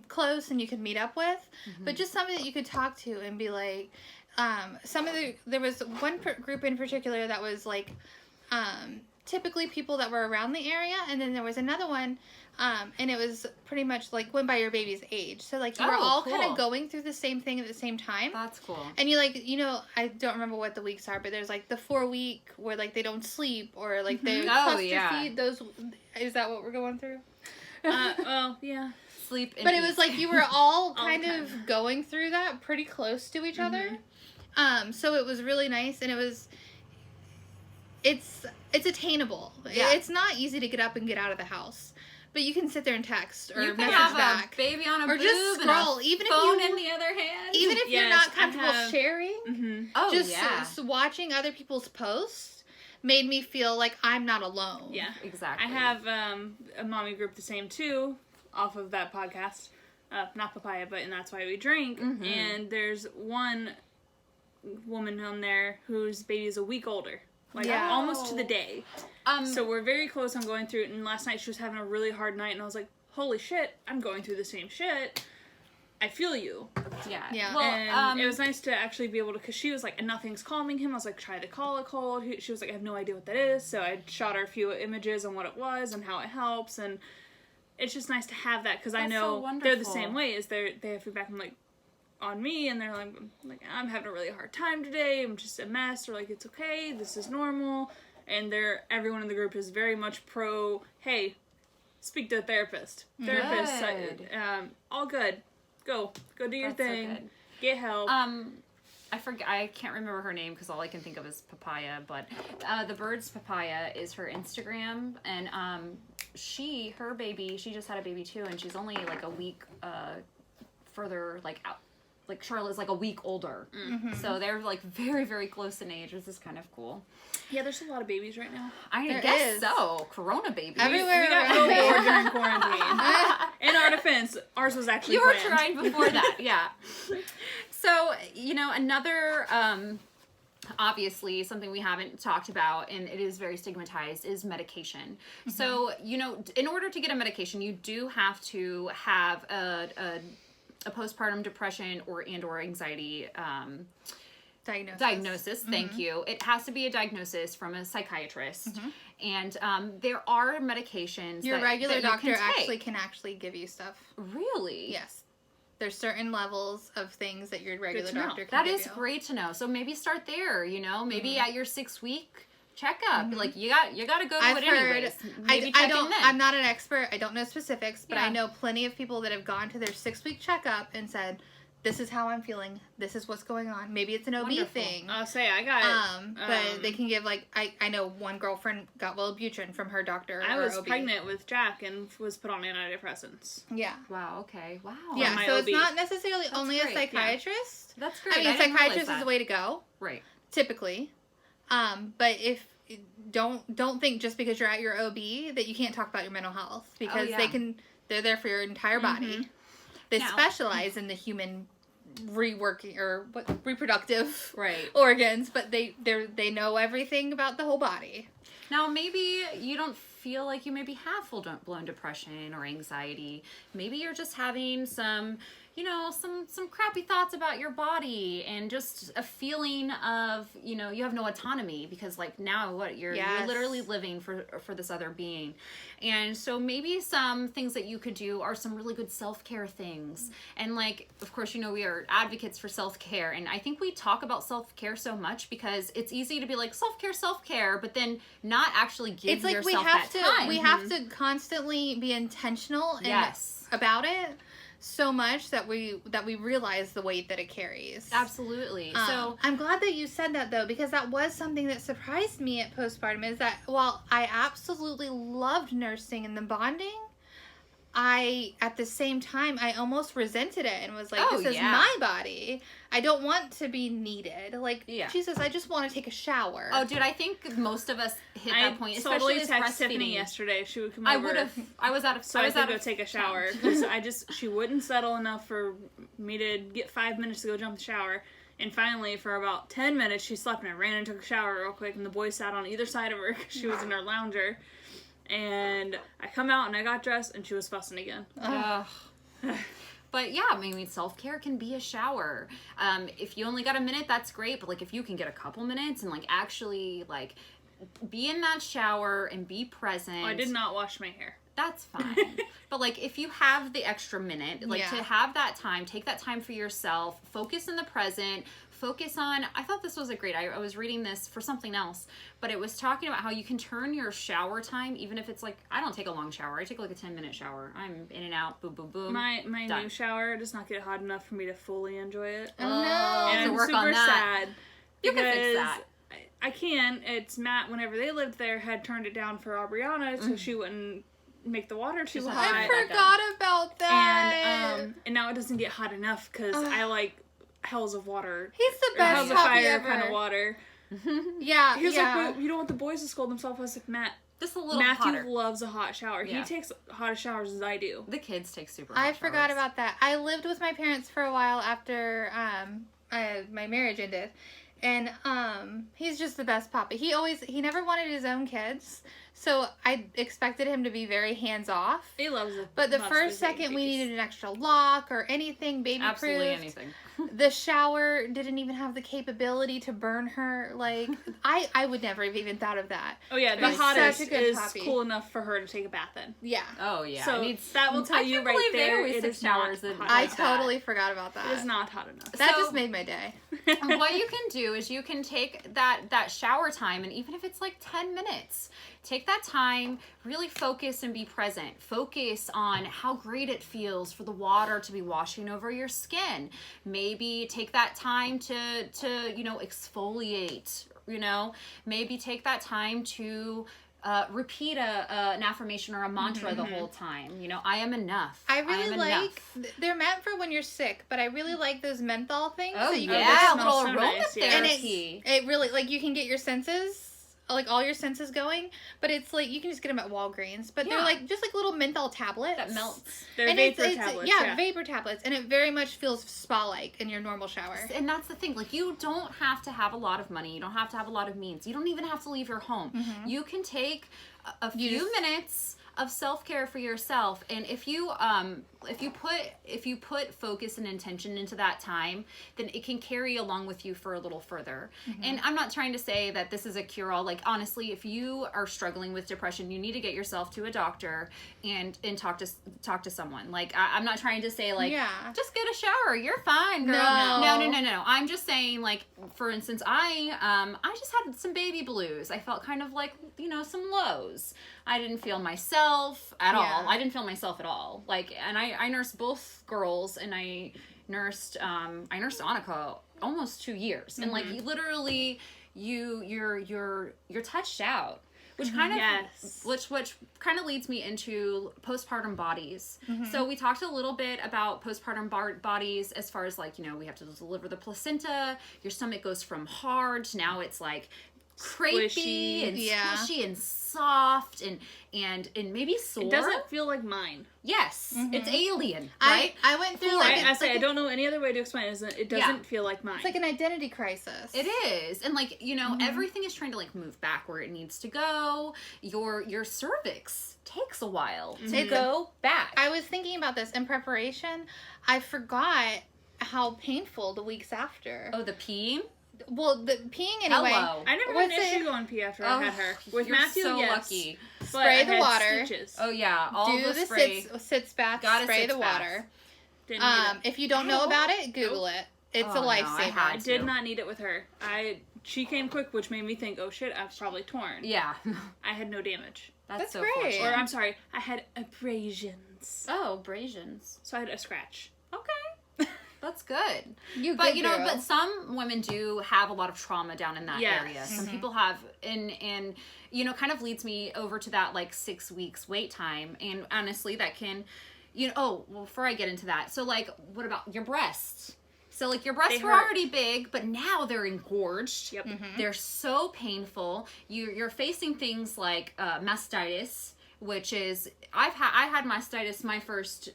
close and you could meet up with, but just somebody that you could talk to and be like, there was one group in particular that was like typically people that were around the area, and then there was another one, and it was pretty much like went by your baby's age. So like you were all kind of going through the same thing at the same time. That's cool. And you like, you know, I don't remember what the weeks are, but there's like the 4 week where like they don't sleep or like they cluster feed. Those, is that what we're going through? Well, yeah. Sleep. But it was like you were all kind of going through that pretty close to each other. So it was really nice, and it's attainable. Yeah. It's not easy to get up and get out of the house, but you can sit there and text or message back, a baby on a or boob just scroll. And even phone if you, in the other hand, even if you're not comfortable sharing, watching other people's posts made me feel like I'm not alone. Yeah, exactly. I have a mommy group the same too, off of that podcast. Not Papaya, but And That's Why We Drink. And there's one woman on there whose baby is a week older. Like, almost to the day. So we're very close on going through it, and last night she was having a really hard night, and I was like, holy shit, I'm going through the same shit. I feel you. Yeah. Well, and it was nice to actually be able to, because she was like, nothing's calming him. I was like, try to call a cold. She was like, I have no idea what that is. So I shot her a few images on what it was and how it helps, and it's just nice to have that, because I know they're the same way. Is they have feedback from like on me, and they're like I'm having a really hard time today. I'm just a mess, or like it's okay. This is normal, and everyone in the group is very much pro. Hey, speak to a therapist. Therapist, all good. Go do your thing. So get help. I can't remember her name because all I can think of is Papaya, but the Bird's Papaya is her Instagram, and her baby, she just had a baby too, and she's only like a week further like out. Like Charlotte's like a week older, so they're like very, very close in age. This is kind of cool. Yeah, there's a lot of babies right now. I guess so. Corona babies. Everywhere. We got COVID during quarantine. In our defense, ours was actually You were trying before that, yeah. So, you know, another, obviously, something we haven't talked about, and it is very stigmatized, is medication. So, you know, in order to get a medication, you do have to have a postpartum depression or anxiety diagnosis. Thank you. It has to be a diagnosis from a psychiatrist, and there are medications. Your regular doctor can actually give you stuff. Really? Yes. There's certain levels of things that your regular doctor can That give is you. great to know. So maybe start there. You know, maybe at your 6-week checkup. Like you got to go to it anyways. I'm not an expert. I don't know specifics, but I know plenty of people that have gone to their 6-week checkup and said, "This is how I'm feeling. This is what's going on." Maybe it's an OB thing. I'll say I got it. But they can give like I know one girlfriend got Wellbutrin from her doctor. I was pregnant with Jack and was put on antidepressants. Yeah. Wow. Okay. Wow. Yeah. So it's not necessarily only a psychiatrist. That's great. I mean, psychiatrist is the way to go. Right. Typically. But if don't think just because you're at your OB that you can't talk about your mental health, because they're there for your entire body. They specialize in the human reproductive organs, but they know everything about the whole body. Now, maybe you don't feel like you maybe have full-blown depression or anxiety. Maybe you're just having some, you know, some crappy thoughts about your body and just a feeling of, you know, you have no autonomy because like now you're literally living for this other being. And so maybe some things that you could do are some really good self-care things. And like, of course, you know, we are advocates for self-care. And I think we talk about self-care so much because it's easy to be like self-care, but then not actually give yourself that time. We have to constantly be intentional about it. So much that we realize the weight that it carries. Absolutely. So I'm glad that you said that though, because that was something that surprised me at postpartum, is that while I absolutely loved nursing and the bonding, at the same time, I almost resented it and was like, this is my body. I don't want to be needed. Like, Jesus, I just want to take a shower. Oh, dude, I think most of us hit that point, especially as texted Tiffany yesterday. She would come over. I was out of So I could go take a shower. Because she wouldn't settle enough for me to get 5 minutes to go jump the shower. And finally, for about 10 minutes, she slept and I ran and took a shower real quick. And the boys sat on either side of her because she was in her lounger. And I come out and I got dressed and she was fussing again. But yeah, I mean, self-care can be a shower. If you only got a minute, that's great. But like, if you can get a couple minutes and like actually like be in that shower and be present. Oh, I did not wash my hair. That's fine. But, like, if you have the extra minute, like, to have that time, take that time for yourself, focus in the present, focus on, I thought this was I was reading this for something else, but it was talking about how you can turn your shower time, even if it's, like, I don't take a long shower. I take, like, a 10-minute shower. I'm in and out, boom, boom, boom. My new shower does not get hot enough for me to fully enjoy it. Oh, no. And I'm work super on that. sad. You can fix that. I can. It's Matt, whenever they lived there, had turned it down for Aubriana so she wouldn't make the water too hot. I forgot about that. And now it doesn't get hot enough because I like hells of water. He's the best hells of puppy fire ever. kind of water. Yeah, He was like, you don't want the boys to scold themselves. I was like, Matt, Just a little Matthew hotter. loves a hot shower. Yeah. He takes hot showers as I do. The kids take super hot I forgot showers. about that. I lived with my parents for a while after my marriage ended. And he's just the best papa. He never wanted his own kids. So I expected him to be very hands off. He loves it. But the first second we needed an extra lock or anything baby proof. Absolutely anything. The shower didn't even have the capability to burn her. Like, I would never have even thought of that. Oh yeah, the He's hottest such a good is puppy. cool enough for her to take a bath in. Yeah. Oh, yeah. So it needs, that will tell I you can't right believe they there. always It take is not showers and hot I enough. totally forgot about that. It is not hot enough. That So- just made my day. what you can do is you can take that shower time, and even if it's like 10 minutes, take that time, really focus and be present. Focus on how great it feels for the water to be washing over your skin. Maybe take that time to exfoliate, maybe take that time to repeat an affirmation or a mantra the whole time. I am enough. I really am like, enough. they're meant for when you're sick, but I really like those menthol things. Oh, that you can yeah, just a little smells so nice, yeah. And aromatherapy. it really, like, you can get your senses, like, all your senses going, but it's like, you can just get them at Walgreens, but they're Yeah. like, just like little menthol tablets. That melts. They're And vapor it's tablets. yeah, vapor tablets, and it very much feels spa-like in your normal shower. And that's the thing. Like, you don't have to have a lot of money. You don't have to have a lot of means. You don't even have to leave your home. You can take a few minutes of self-care for yourself, and if you put focus and intention into that time, then it can carry along with you for a little further. And I'm not trying to say that this is a cure-all. Like, honestly, if you are struggling with depression, you need to get yourself to a doctor and talk to someone. Like, I'm not trying to say, like, just get a shower, you're fine, girl. No. I'm just saying, like, for instance, I just had some baby blues. I felt kind of like, some lows. I didn't feel myself at all. I didn't feel myself at all. Like, and I nursed both girls, and I nursed Annika almost 2 years. And like, you literally, you're touched out. Which kind of which kind of leads me into postpartum bodies. So we talked a little bit about postpartum bodies as far as, like, we have to deliver the placenta. Your stomach goes from hard to now it's like crepey and squishy and soft and maybe sore. It doesn't feel like mine. Yes, it's alien, right? I went through like I don't know any other way to explain it. It doesn't feel like mine. It's like an identity crisis. It is. And like, everything is trying to like move back where it needs to go. Your cervix takes a while to go back. I was thinking about this in preparation. I forgot how painful the weeks after. Oh, the peeing? Well, the peeing anyway. Hello. I never had an issue going pee after I had her. With you're Matthew, so yes. lucky. But Spray I the had water. Stitches. Oh yeah, all Do the the spray. sits bath, Gotta spray sits the bath. water. Didn't need it. If you don't know about it, Google it. It's Oh, a no, I lifesaver. had I did not need it with her. She came quick, which made me think, oh shit, I was probably torn. Yeah. I had no damage. That's so great. fortunate. Or I'm sorry, I had abrasions. Oh, abrasions. So I had a scratch. Okay. That's good. But But some women do have a lot of trauma down in that Yes. area. Some people have, and kind of leads me over to that like 6 weeks wait time. And honestly, that can, before I get into that, so like, what about your breasts? So like your breasts They were hurt. already big, but now they're engorged. Yep. They're so painful. You're facing things like mastitis, which is I had mastitis my first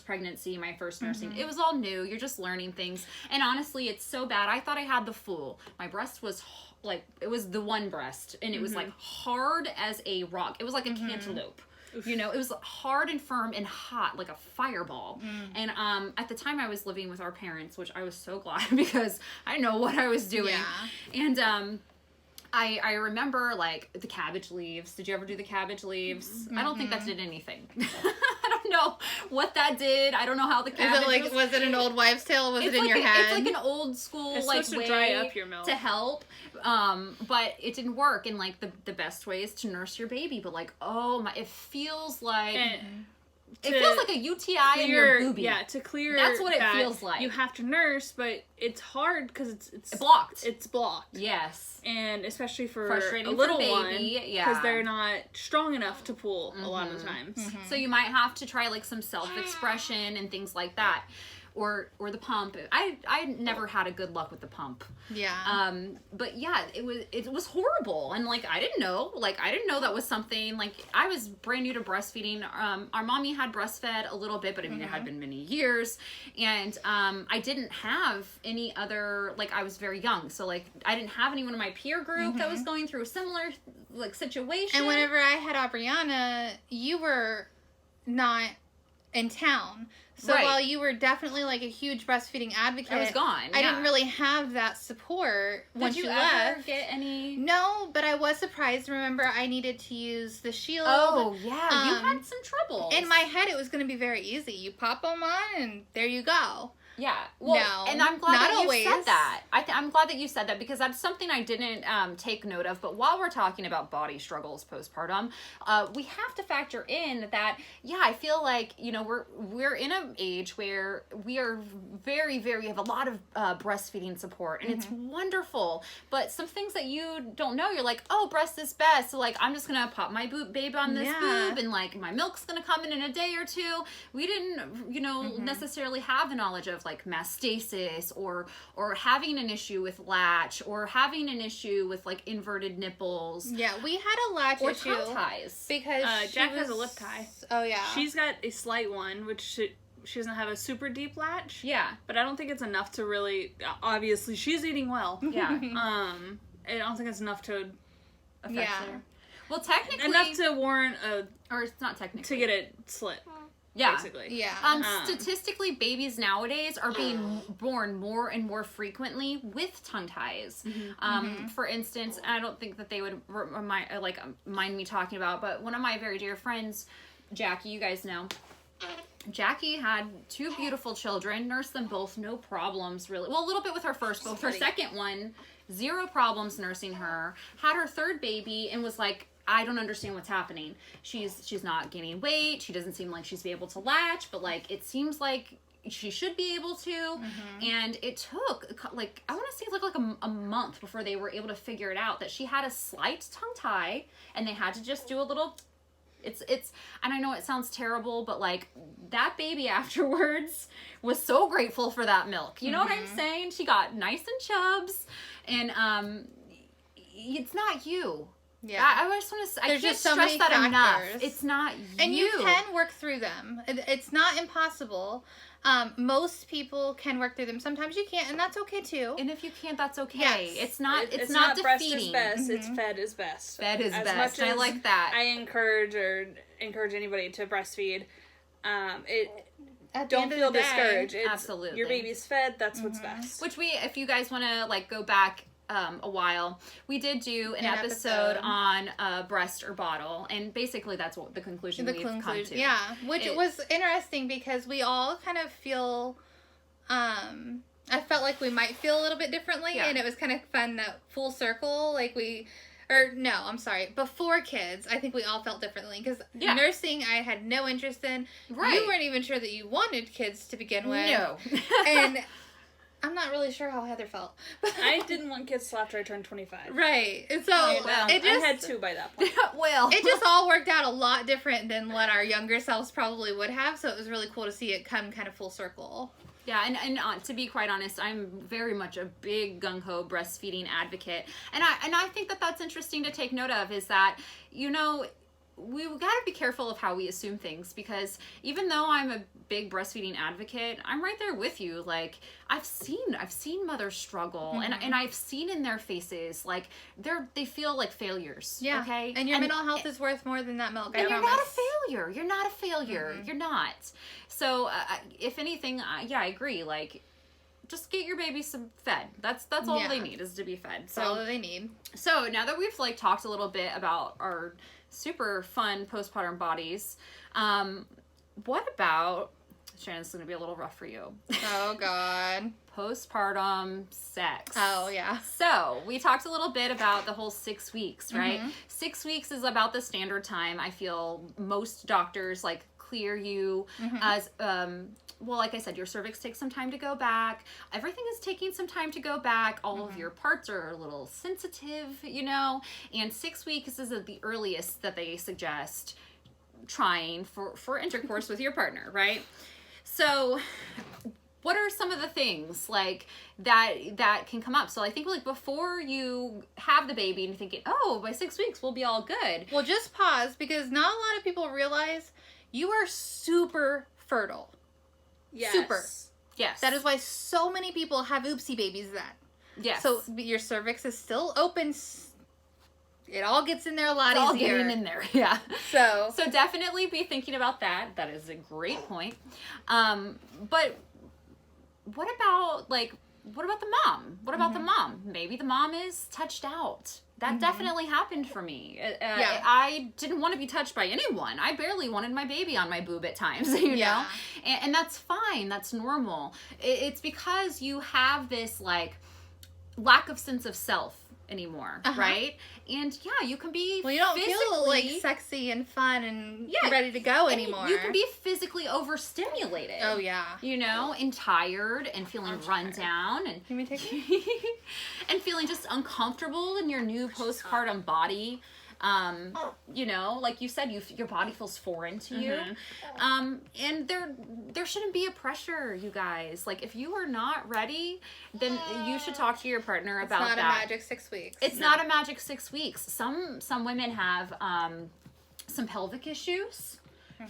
pregnancy, my first nursing. It was all new. You're just learning things, and honestly, it's so bad. I thought I had the flu. My breast was like, it was the one breast, and it was like hard as a rock. It was like a cantaloupe. It was hard and firm and hot, like a fireball. And at the time I was living with our parents, which I was so glad because I know what I was doing. Yeah. And I remember, like, the cabbage leaves. Did you ever do the cabbage leaves? I don't think that did anything. I don't know what that did. I don't know how the cabbage was it an old wives' tale? Was it in your head? It's like an old school, it's like, supposed way to dry up your milk to help. But it didn't work. And, like, the best way is to nurse your baby. But, like, oh my, it feels like... It feels like a UTI in your boobie. Yeah, to clear that's what it feels like. You have to nurse, but it's hard because it's blocked. It's blocked. Yes, and especially for frustrating a little for baby, one, yeah, because they're not strong enough to pull a lot of the times. So you might have to try like some self-expression and things like that. Or the pump. I never had a good luck with the pump. Yeah. But yeah, it was horrible, and like I didn't know that was something. Like I was brand new to breastfeeding. Our mommy had breastfed a little bit, but I mean it had been many years, and I didn't have any other, like I was very young, so like I didn't have anyone in my peer group that was going through a similar like situation. And whenever I had Aubriana, you were not in town. So while you were definitely like a huge breastfeeding advocate, I was gone. I didn't really have that support once you left. Did you ever get any? No, but I was surprised. Remember, I needed to use the shield. Oh yeah, you had some trouble. In my head, it was going to be very easy. You pop them on, and there you go. Yeah, well, no, and I'm glad not that always. you said that. I'm glad that you said that because that's something I didn't take note of. But while we're talking about body struggles postpartum, we have to factor in that, yeah, I feel like, you know, we're in an age where we are we have a lot of breastfeeding support, and it's wonderful. But some things that you don't know, you're like, oh, breast is best. So like, I'm just gonna pop my babe on this boob, and like my milk's gonna come in a day or two. We didn't, you know, necessarily have the knowledge of like mastosis or having an issue with latch or having an issue with like inverted nipples. Yeah, we had a latch or issue tongue ties because Jack has a lip tie. Oh yeah, she's got a slight one, which she doesn't have a super deep latch. Yeah, but I don't think it's enough to really. Obviously, she's eating well. Yeah. I don't think it's enough to affect her. Well, technically enough to warrant or it's not technically to get it slit. Yeah. Basically. Yeah. Statistically, babies nowadays are being born more and more frequently with tongue ties. For instance, I don't think that they would mind me talking about, but one of my very dear friends, Jackie, you guys know, Jackie had 2 beautiful children, nursed them both, no problems really. Well, a little bit with her first, but with her second one, 0 problems nursing her. Had her third baby and was like, I don't understand what's happening. She's not gaining weight. She doesn't seem like she's able to latch, but like it seems like she should be able to. And it took like I want to say like a month before they were able to figure it out that she had a slight tongue tie, and they had to just do a little. It's and I know it sounds terrible, but like that baby afterwards was so grateful for that milk. You know what I'm saying? She got nice and chubs, and it's not you. Yeah, I just want to. I can't just so stress many that factors. enough. It's not you, and you can work through them. It's not impossible. Most people can work through them. Sometimes you can't, and that's okay too. And if you can't, that's okay. Yes. It's not breast defeating. is best. It's fed is best. Fed is as best. Much I as like that. I encourage anybody to breastfeed. At the don't end of feel the day, discouraged. Absolutely. Your baby's fed. That's what's best. Which if you guys want to like go back a while, we did do an episode on breast or bottle, and basically that's what the conclusion we've come to. Yeah, which was interesting because we all kind of feel. I felt like we might feel a little bit differently, and it was kind of fun that full circle, like before kids, I think we all felt differently because nursing I had no interest in. Right. You weren't even sure that you wanted kids to begin with. No. And I'm not really sure how Heather felt. I didn't want kids till after I turned 25. Right. And so I had 2 by that point. Well, it just all worked out a lot different than what our younger selves probably would have. So it was really cool to see it come kind of full circle. Yeah, and to be quite honest, I'm very much a big gung-ho breastfeeding advocate. And I think that that's interesting to take note of is that, you know, we gotta be careful of how we assume things, because even though I'm a big breastfeeding advocate, I'm right there with you. Like I've seen mothers struggle, and I've seen in their faces like they feel like failures. Yeah. Okay. And your mental health is worth more than that milk. And you're not a failure. You're not a failure. You're not. So if anything, I agree. Like just get your baby some fed. That's all they need, is to be fed. That's all they need. So now that we've like talked a little bit about our super fun postpartum bodies, what about, Shannon, this is going to be a little rough for you. Oh, God. Postpartum sex. Oh, yeah. So we talked a little bit about the whole 6 weeks, right? 6 weeks is about the standard time. I feel most doctors like clear you as, well, like I said, your cervix takes some time to go back. Everything is taking some time to go back. All of your parts are a little sensitive, you know, and 6 weeks is the earliest that they suggest trying for intercourse with your partner, right? So what are some of the things like that can come up? So I think like before you have the baby and you're thinking, oh, by 6 weeks we'll be all good. Well, just pause, because not a lot of people realize you are super fertile. Yes. Super. Yes. That is why so many people have oopsie babies then. Yes. So your cervix is still open. It all gets in there a lot it's all easier. getting in there. Yeah. So definitely be thinking about that. That is a great point. But what about the mom? What about the mom? Maybe the mom is touched out. That definitely happened for me. I didn't want to be touched by anyone. I barely wanted my baby on my boob at times, you know? And that's fine. That's normal. It's because you have this, like, lack of sense of self anymore, right? And yeah, you can be you don't physically feel like sexy and fun and ready to go anymore. You can be physically overstimulated. Oh yeah. You know, and tired and feeling run down and Can we take it? and feeling just uncomfortable in your new postpartum body. You know, like you said, your body feels foreign to you. And there shouldn't be a pressure, you guys. Like, if you are not ready, then you should talk to your partner about that. It's not a magic 6 weeks. It's not a magic 6 weeks. Some women have some pelvic issues,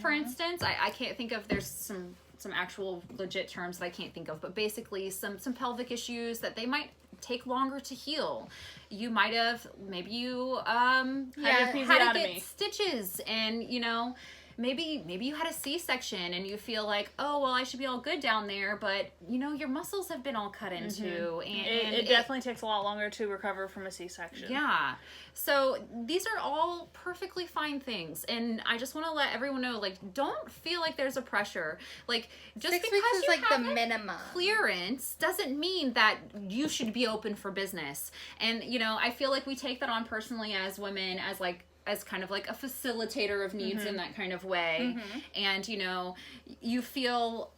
for instance. I can't think of, there's some actual legit terms that I can't think of, but basically some pelvic issues that they might take longer to heal. You might have, maybe you had to get stitches, and you know, maybe you had a C-section and you feel like, oh well, I should be all good down there, but you know, your muscles have been all cut into, and it definitely takes a lot longer to recover from a C-section. Yeah. So these are all perfectly fine things, and I just want to let everyone know, like, don't feel like there's a pressure. Like, just 6 because weeks is you like have the minimum clearance doesn't mean that you should be open for business. And you know, I feel like we take that on personally as women, as kind of like a facilitator of needs in that kind of way. And you know, you feel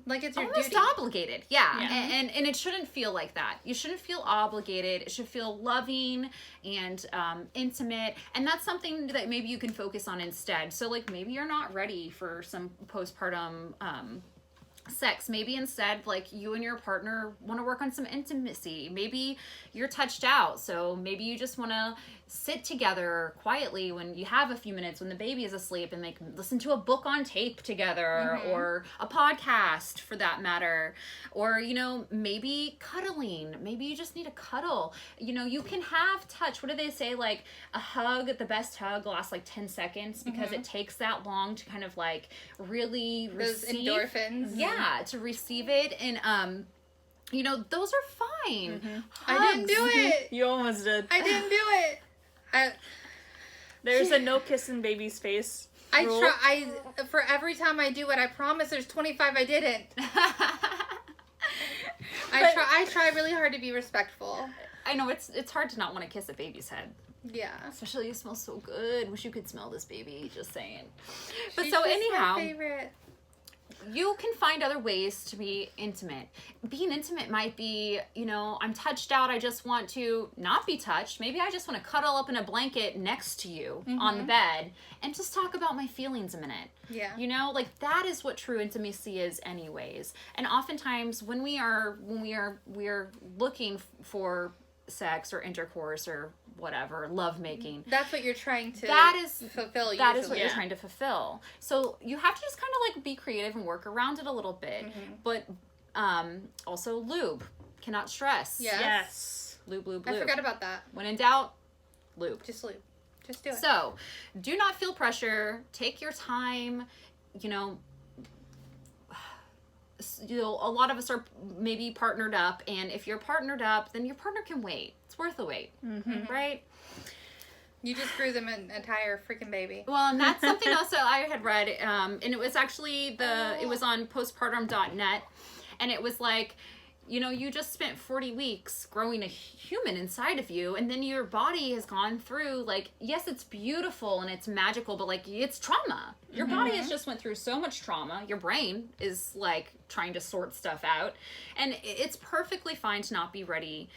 like it's your almost duty. Obligated. And it shouldn't feel like that. You shouldn't feel obligated. It should feel loving and intimate, and that's something that maybe you can focus on instead. So like, maybe you're not ready for some postpartum sex. Maybe instead, like, you and your partner want to work on some intimacy. Maybe you're touched out, so maybe you just want to sit together quietly when you have a few minutes when the baby is asleep, and like listen to a book on tape together, or a podcast for that matter, or you know, maybe cuddling. Maybe you just need a cuddle. You know, you can have touch. What do they say? Like, a hug, the best hug lasts like 10 seconds because it takes that long to kind of like really Those receive endorphins. Yeah, to receive it. And you know, those are fine. I didn't do it. You almost did. I didn't do it. There's a no kissing baby's face rule. For every time I do it, I promise there's 25 I didn't. I try really hard to be respectful. I know it's hard to not want to kiss a baby's head. Yeah. Especially, you smell so good. Wish you could smell this baby. Just saying. But She's so just anyhow, my favorite. You can find other ways to be intimate. Being intimate might be, you know, I'm touched out. I just want to not be touched. Maybe I just want to cuddle up in a blanket next to you on the bed and just talk about my feelings a minute. Yeah. You know, like, that is what true intimacy is anyways. And oftentimes when we are looking for sex or intercourse or whatever, lovemaking, that's what you're trying to fulfill. That is what you're trying to fulfill. So you have to just kind of like be creative and work around it a little bit. But also lube. Cannot stress. Yes. Lube. I forgot about that. When in doubt, lube. Just lube. Just do it. So do not feel pressure. Take your time. You know, you know, a lot of us are maybe partnered up, and if you're partnered up, then your partner can wait. It's worth the wait, right? You just grew them an entire freaking baby. Well, and that's something else that I had read, and it was actually it was on postpartum.net, and it was like, you know, you just spent 40 weeks growing a human inside of you, and then your body has gone through, like, yes, it's beautiful and it's magical, but, like, it's trauma. Your body has just went through so much trauma. Your brain is, like, trying to sort stuff out, and it's perfectly fine to not be ready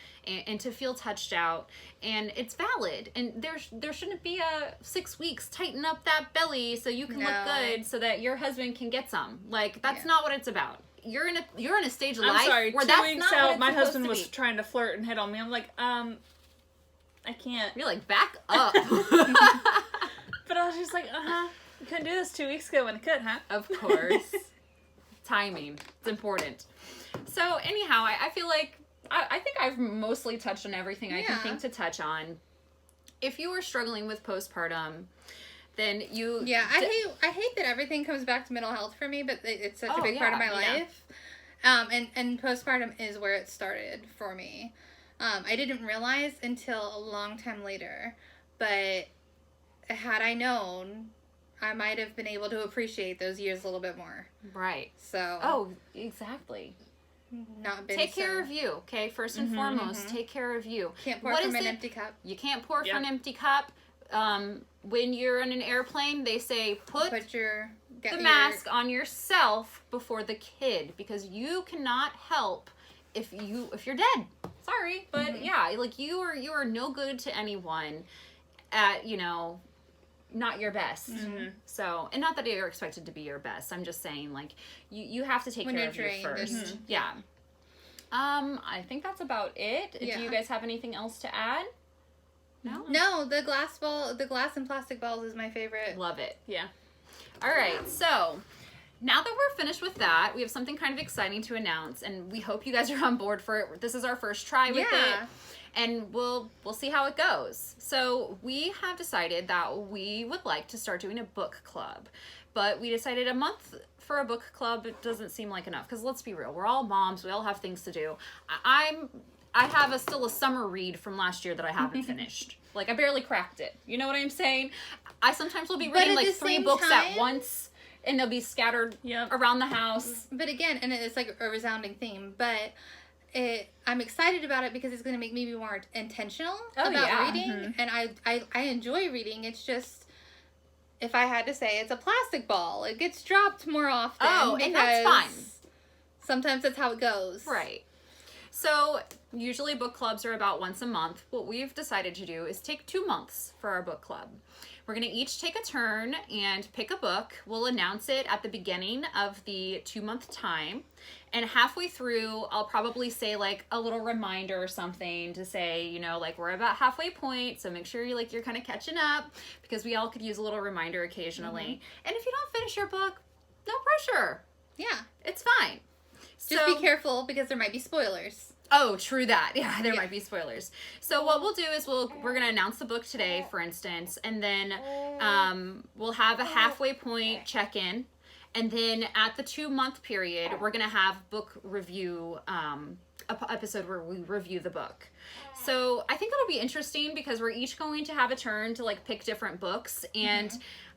and to feel touched out, and it's valid, and there shouldn't be a 6 weeks, tighten up that belly so you can look good so that your husband can get some. Like, that's not what it's about. You're in a stage of life where 2 weeks out, my husband was trying to flirt and hit on me. I'm like, I can't. You're like, back up. But I was just like, you couldn't do this 2 weeks ago when it could, huh? Of course. Timing. It's important. So anyhow, I feel like, I think I've mostly touched on everything I can think to touch on. If you are struggling with postpartum, then you... Yeah, I hate that everything comes back to mental health for me, but it's such a big part of my life. And postpartum is where it started for me. I didn't realize until a long time later, but had I known, I might have been able to appreciate those years a little bit more. Right. So... Oh, exactly. Not been Take care of you, okay? First and foremost, take care of you. Can't pour from an empty cup. You can't pour from an empty cup. When you're in an airplane, they say put the mask on yourself before the kid, because you cannot help if you're dead. Sorry, but yeah, like you are no good to anyone at, you know, not your best. So, and not that you're expected to be your best. I'm just saying, like, you have to take care of you first. Yeah. I think that's about it. Do you guys have anything else to add? No, the glass and plastic balls is my favorite. Love it. Yeah. All right. So now that we're finished with that, we have something kind of exciting to announce, and we hope you guys are on board for it. This is our first try with it, and we'll see how it goes. So we have decided that we would like to start doing a book club, but we decided a month for a book club, it doesn't seem like enough, because let's be real, we're all moms, we all have things to do. I have still a summer read from last year that I haven't finished. Like, I barely cracked it. You know what I'm saying? I sometimes will be reading like 3 books at once, and they'll be scattered around the house. But again, and it's like a resounding theme, but I'm excited about it because it's going to make me be more intentional about reading, and I enjoy reading. It's just, if I had to say, it's a plastic ball. It gets dropped more often. Oh, and that's fine. Sometimes that's how it goes. Right. So, usually book clubs are about once a month. What we've decided to do is take 2 months for our book club. We're going to each take a turn and pick a book. We'll announce it at the beginning of the 2-month time. And halfway through, I'll probably say like a little reminder or something to say, you know, like, we're about halfway point, so make sure you're kind of catching up, because we all could use a little reminder occasionally. And if you don't finish your book, no pressure. Yeah. It's fine. Just be careful, because there might be spoilers. Oh, true that. Yeah, there might be spoilers. So what we'll do is we're going to announce the book today, for instance, and then we'll have a halfway point check-in, and then at the 2-month period, we're going to have book review episode where we review the book. So I think it'll be interesting, because we're each going to have a turn to like pick different books, and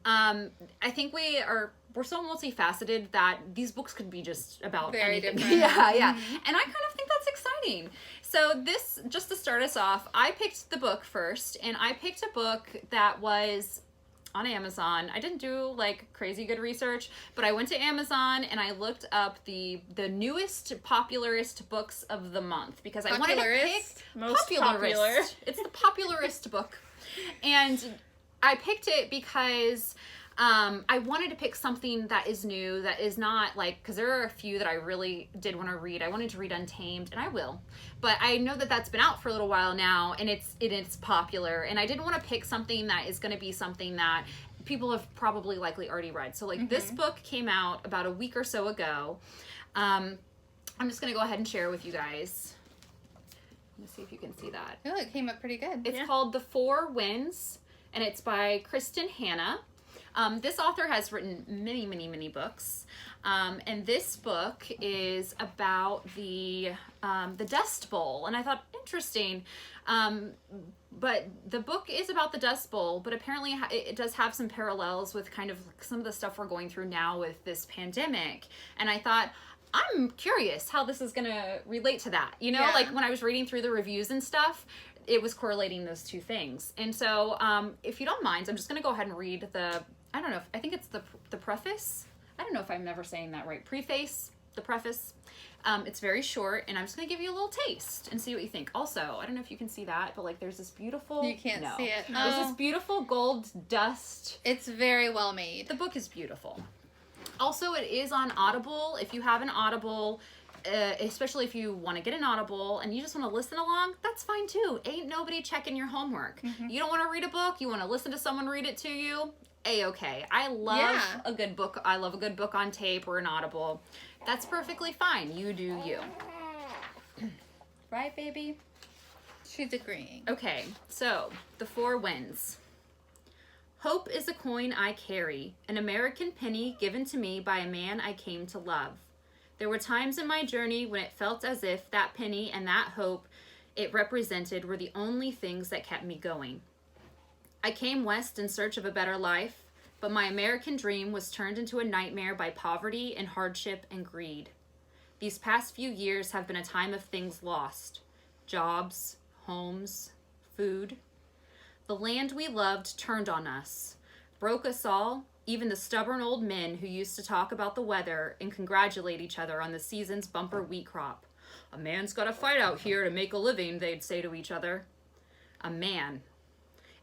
I think we're so multifaceted that these books could be just about anything. Different. Yeah. And I kind of think that's exciting. So this, just to start us off, I picked the book first, and I picked a book that was on Amazon. I didn't do like crazy good research, but I went to Amazon and I looked up the newest popularist books of the month, because I wanted to pick most popular. It's the popularist book. And I picked it because I wanted to pick something that is new, that is not like, because there are a few that I really did want to read. I wanted to read Untamed, and I will, but I know that that's been out for a little while now, and it's popular, and I didn't want to pick something that is going to be something that people have probably likely already read. So like this book came out about a week or so ago. I'm just going to go ahead and share it with you guys. Let's see if you can see that. Oh, it came up pretty good. It's called The 4 Winds, and it's by Kristin Hannah. This author has written many, many, many books. And this book is about the Dust Bowl. And I thought, interesting. But the book is about the Dust Bowl, but apparently it does have some parallels with kind of some of the stuff we're going through now with this pandemic. And I thought, I'm curious how this is going to relate to that. You know, like when I was reading through the reviews and stuff, it was correlating those two things. And so if you don't mind, I'm just going to go ahead and read I don't know, I think it's the preface. I don't know if I'm never saying that right. Preface, the preface. It's very short, and I'm just going to give you a little taste and see what you think. Also, I don't know if you can see that, but like there's this beautiful... You can't see it. There's this beautiful gold dust. It's very well made. The book is beautiful. Also, it is on Audible. If you have an Audible, especially if you want to get an Audible and you just want to listen along, that's fine too. Ain't nobody checking your homework. You don't want to read a book, you want to listen to someone read it to you, A-okay. I love a good book. I love a good book on tape or an Audible. That's perfectly fine. You do you. Right, baby? She's agreeing. Okay, so the 4 wins. Hope is a coin I carry, an American penny given to me by a man I came to love. There were times in my journey when it felt as if that penny and that hope it represented were the only things that kept me going. I came west in search of a better life, but my American dream was turned into a nightmare by poverty and hardship and greed. These past few years have been a time of things lost. Jobs, homes, food. The land we loved turned on us, broke us all, even the stubborn old men who used to talk about the weather and congratulate each other on the season's bumper wheat crop. A man's got to fight out here to make a living, they'd say to each other. A man.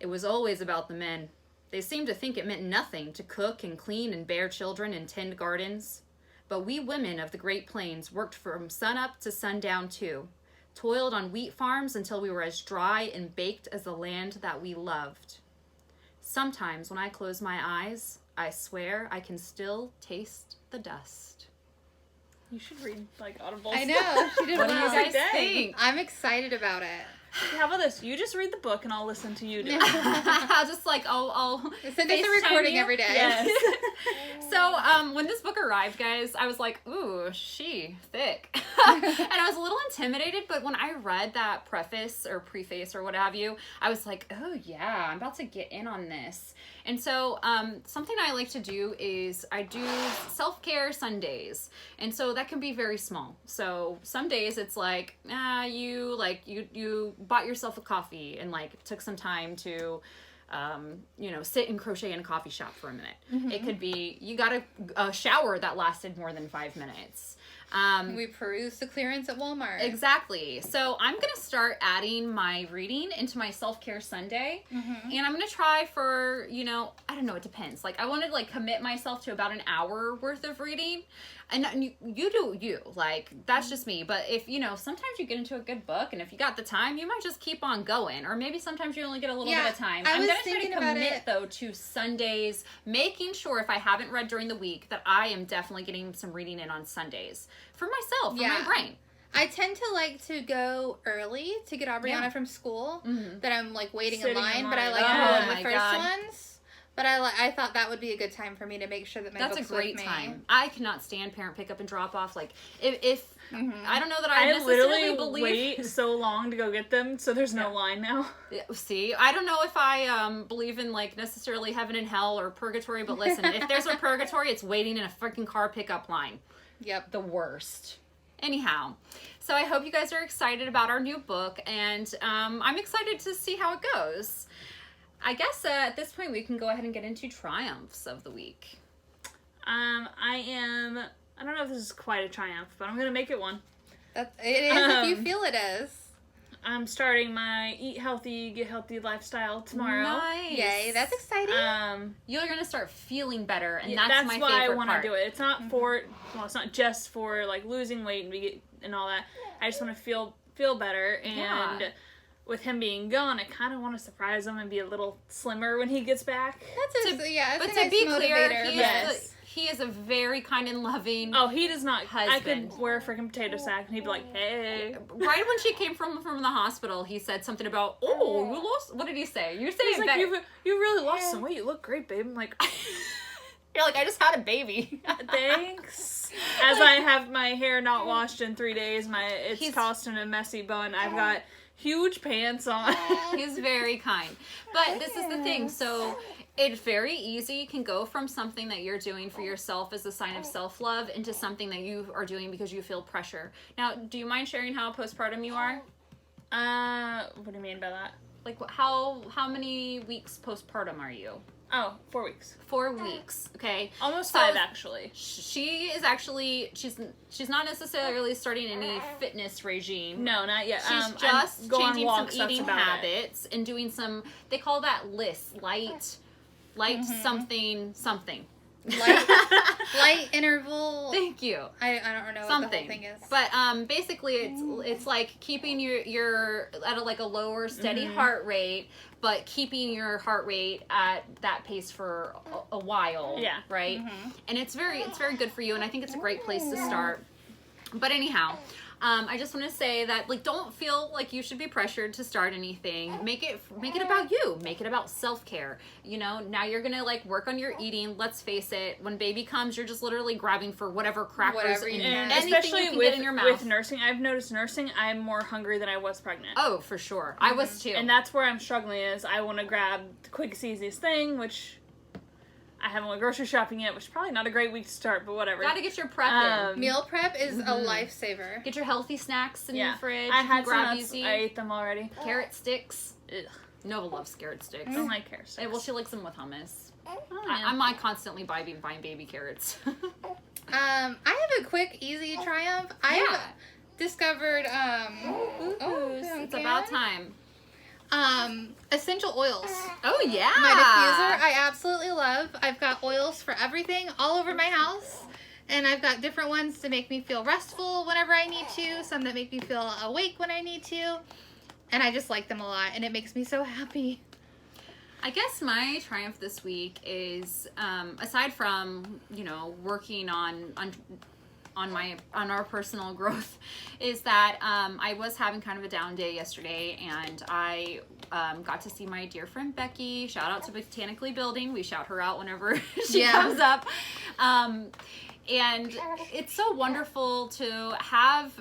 It was always about the men. They seemed to think it meant nothing to cook and clean and bear children and tend gardens. But we women of the Great Plains worked from sunup to sundown too, toiled on wheat farms until we were as dry and baked as the land that we loved. Sometimes when I close my eyes, I swear I can still taste the dust. You should read, like, Audible. I know. She did What do well. you guys think? I'm excited about it. How about this? You just read the book and I'll listen to you do it. I'll just like, I'll Send us a FaceTime recording you. every day. Yes. So, when this book arrived, guys, I was like, ooh, she thick. And I was a little intimidated, but when I read that preface or what have you, I was like, oh yeah, I'm about to get in on this. And so, something I like to do is I do self-care Sundays. And so that can be very small. So some days it's like, you bought yourself a coffee and like took some time to, sit and crochet in a coffee shop for a minute. Mm-hmm. It could be, you got a shower that lasted more than 5 minutes. We perused the clearance at Walmart. Exactly. So I'm going to start adding my reading into my self-care Sunday. Mm-hmm. And I'm going to try for, I don't know, it depends. Like I want to commit myself to about an hour worth of reading. And you do you. Like, that's just me. But if, sometimes you get into a good book and if you got the time, you might just keep on going. Or maybe sometimes you only get a little bit of time. I'm going to try to commit, though, to Sundays, making sure if I haven't read during the week that I am definitely getting some reading in on Sundays. For myself, for my brain. I tend to like to go early to get Aubriana from school. Mm-hmm. That I'm like waiting in line, but I like to the first ones. But I thought that would be a good time for me to make sure that my book's with me. That's a great time. I cannot stand parent pickup and drop off. Like if I don't know that I necessarily believe. Wait so long to go get them, so there's no line now. See, I don't know if I believe in like necessarily heaven and hell or purgatory, but listen, if there's a purgatory, it's waiting in a freaking car pickup line. Yep. The worst. Anyhow, so I hope you guys are excited about our new book, and I'm excited to see how it goes. I guess at this point we can go ahead and get into triumphs of the week. I don't know if this is quite a triumph, but I'm going to make it one. It is if you feel it is. I'm starting my Eat Healthy, Get Healthy lifestyle tomorrow. Nice. Yay, that's exciting. You're going to start feeling better, and that's my favorite part. That's why I want to do it. It's not it's not just for like losing weight and all that. I just want to feel better, and with him being gone, I kind of want to surprise him and be a little slimmer when he gets back. That's a nice to be motivator. Clear, He is a very kind and loving. Oh, he does not. Husband. I could wear a freaking potato sack and he'd be like, "Hey." Right when she came from the hospital, he said something about, "Oh, you lost." What did he say? You say He's like, "You really lost some weight. You look great, babe." I'm like, you're like, I just had a baby. thanks. As I have my hair not washed in 3 days, it's tossed in a messy bun. I've got huge pants on. He's very kind. But this is the thing. So it's very easy, can go from something that you're doing for yourself as a sign of self-love into something that you are doing because you feel pressure. Now, do you mind sharing how postpartum you are? What do you mean by that? Like, how many weeks postpartum are you? Oh, 4 weeks. 4 weeks, okay? Almost 5, actually. She is actually, she's not necessarily starting any fitness regime. No, not yet. She's just changing walks, some eating habits and doing some, they call that light something. Light interval. Thank you. I don't know what the whole thing is. But basically it's like keeping your at a lower steady heart rate, but keeping your heart rate at that pace for a while. Yeah. Right? And it's very good for you, and I think it's a great place to start. But anyhow, I just want to say that, like, don't feel like you should be pressured to start anything. Make it about you. Make it about self-care. You know, now you're going to, like, work on your eating. Let's face it. When baby comes, you're just literally grabbing for whatever crackers and anything especially you can get in your mouth. With nursing, I've noticed I'm more hungry than I was pregnant. Oh, for sure. I was too. And that's where I'm struggling is I want to grab the quickest, easiest thing, which I haven't went grocery shopping yet, which is probably not a great week to start, but whatever. Gotta get your prep in. Meal prep is a lifesaver. Get your healthy snacks in your fridge. I had grab some easy. I ate them already. Carrot sticks. Ugh. Nova loves carrot sticks. I don't like carrot sticks. Well, she likes them with hummus. I'm constantly buying baby carrots. I have a quick, easy triumph. I've discovered it's about time. Essential oils. Oh yeah. My diffuser I absolutely love. I've got oils for everything all over my house. And I've got different ones to make me feel restful whenever I need to. Some that make me feel awake when I need to. And I just like them a lot. And it makes me so happy. I guess my triumph this week is, aside from, working on our personal growth, is that I was having kind of a down day yesterday, and I got to see my dear friend Becky. Shout out to Botanically Building. We shout her out whenever she comes up. And it's so wonderful to have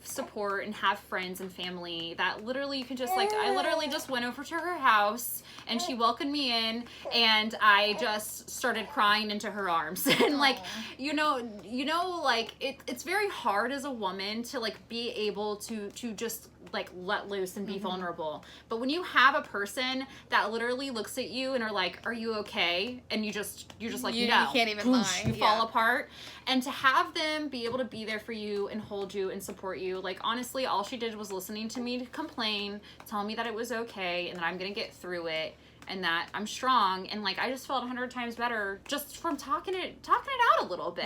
support and have friends and family that literally you can just I literally just went over to her house and she welcomed me in and I just started crying into her arms. And it's very hard as a woman to be able to just let loose and be vulnerable. But when you have a person that literally looks at you and are like, "Are you okay?" and you're just like, you no, can't even lie. You fall apart. And to have them be able to be there for you and hold you and support you, honestly, all she did was listening to me complain, telling me that it was okay and that I'm gonna get through it and that I'm strong, and I just felt 100 times better just from talking it out a little bit.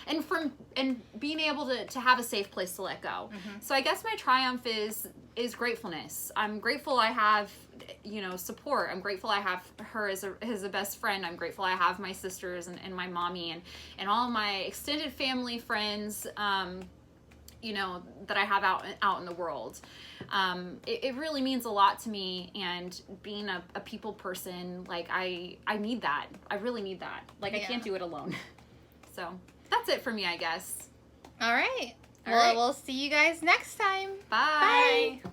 And being able to have a safe place to let go. So I guess my triumph is gratefulness. I'm grateful I have support. I'm grateful I have her as a best friend. I'm grateful I have my sisters and my mommy and all of my extended family friends that I have out in the world. It really means a lot to me, and being a people person, I need that. I really need that. I can't do it alone. So that's it for me, I guess. All right. Well, we'll see you guys next time. Bye. Bye.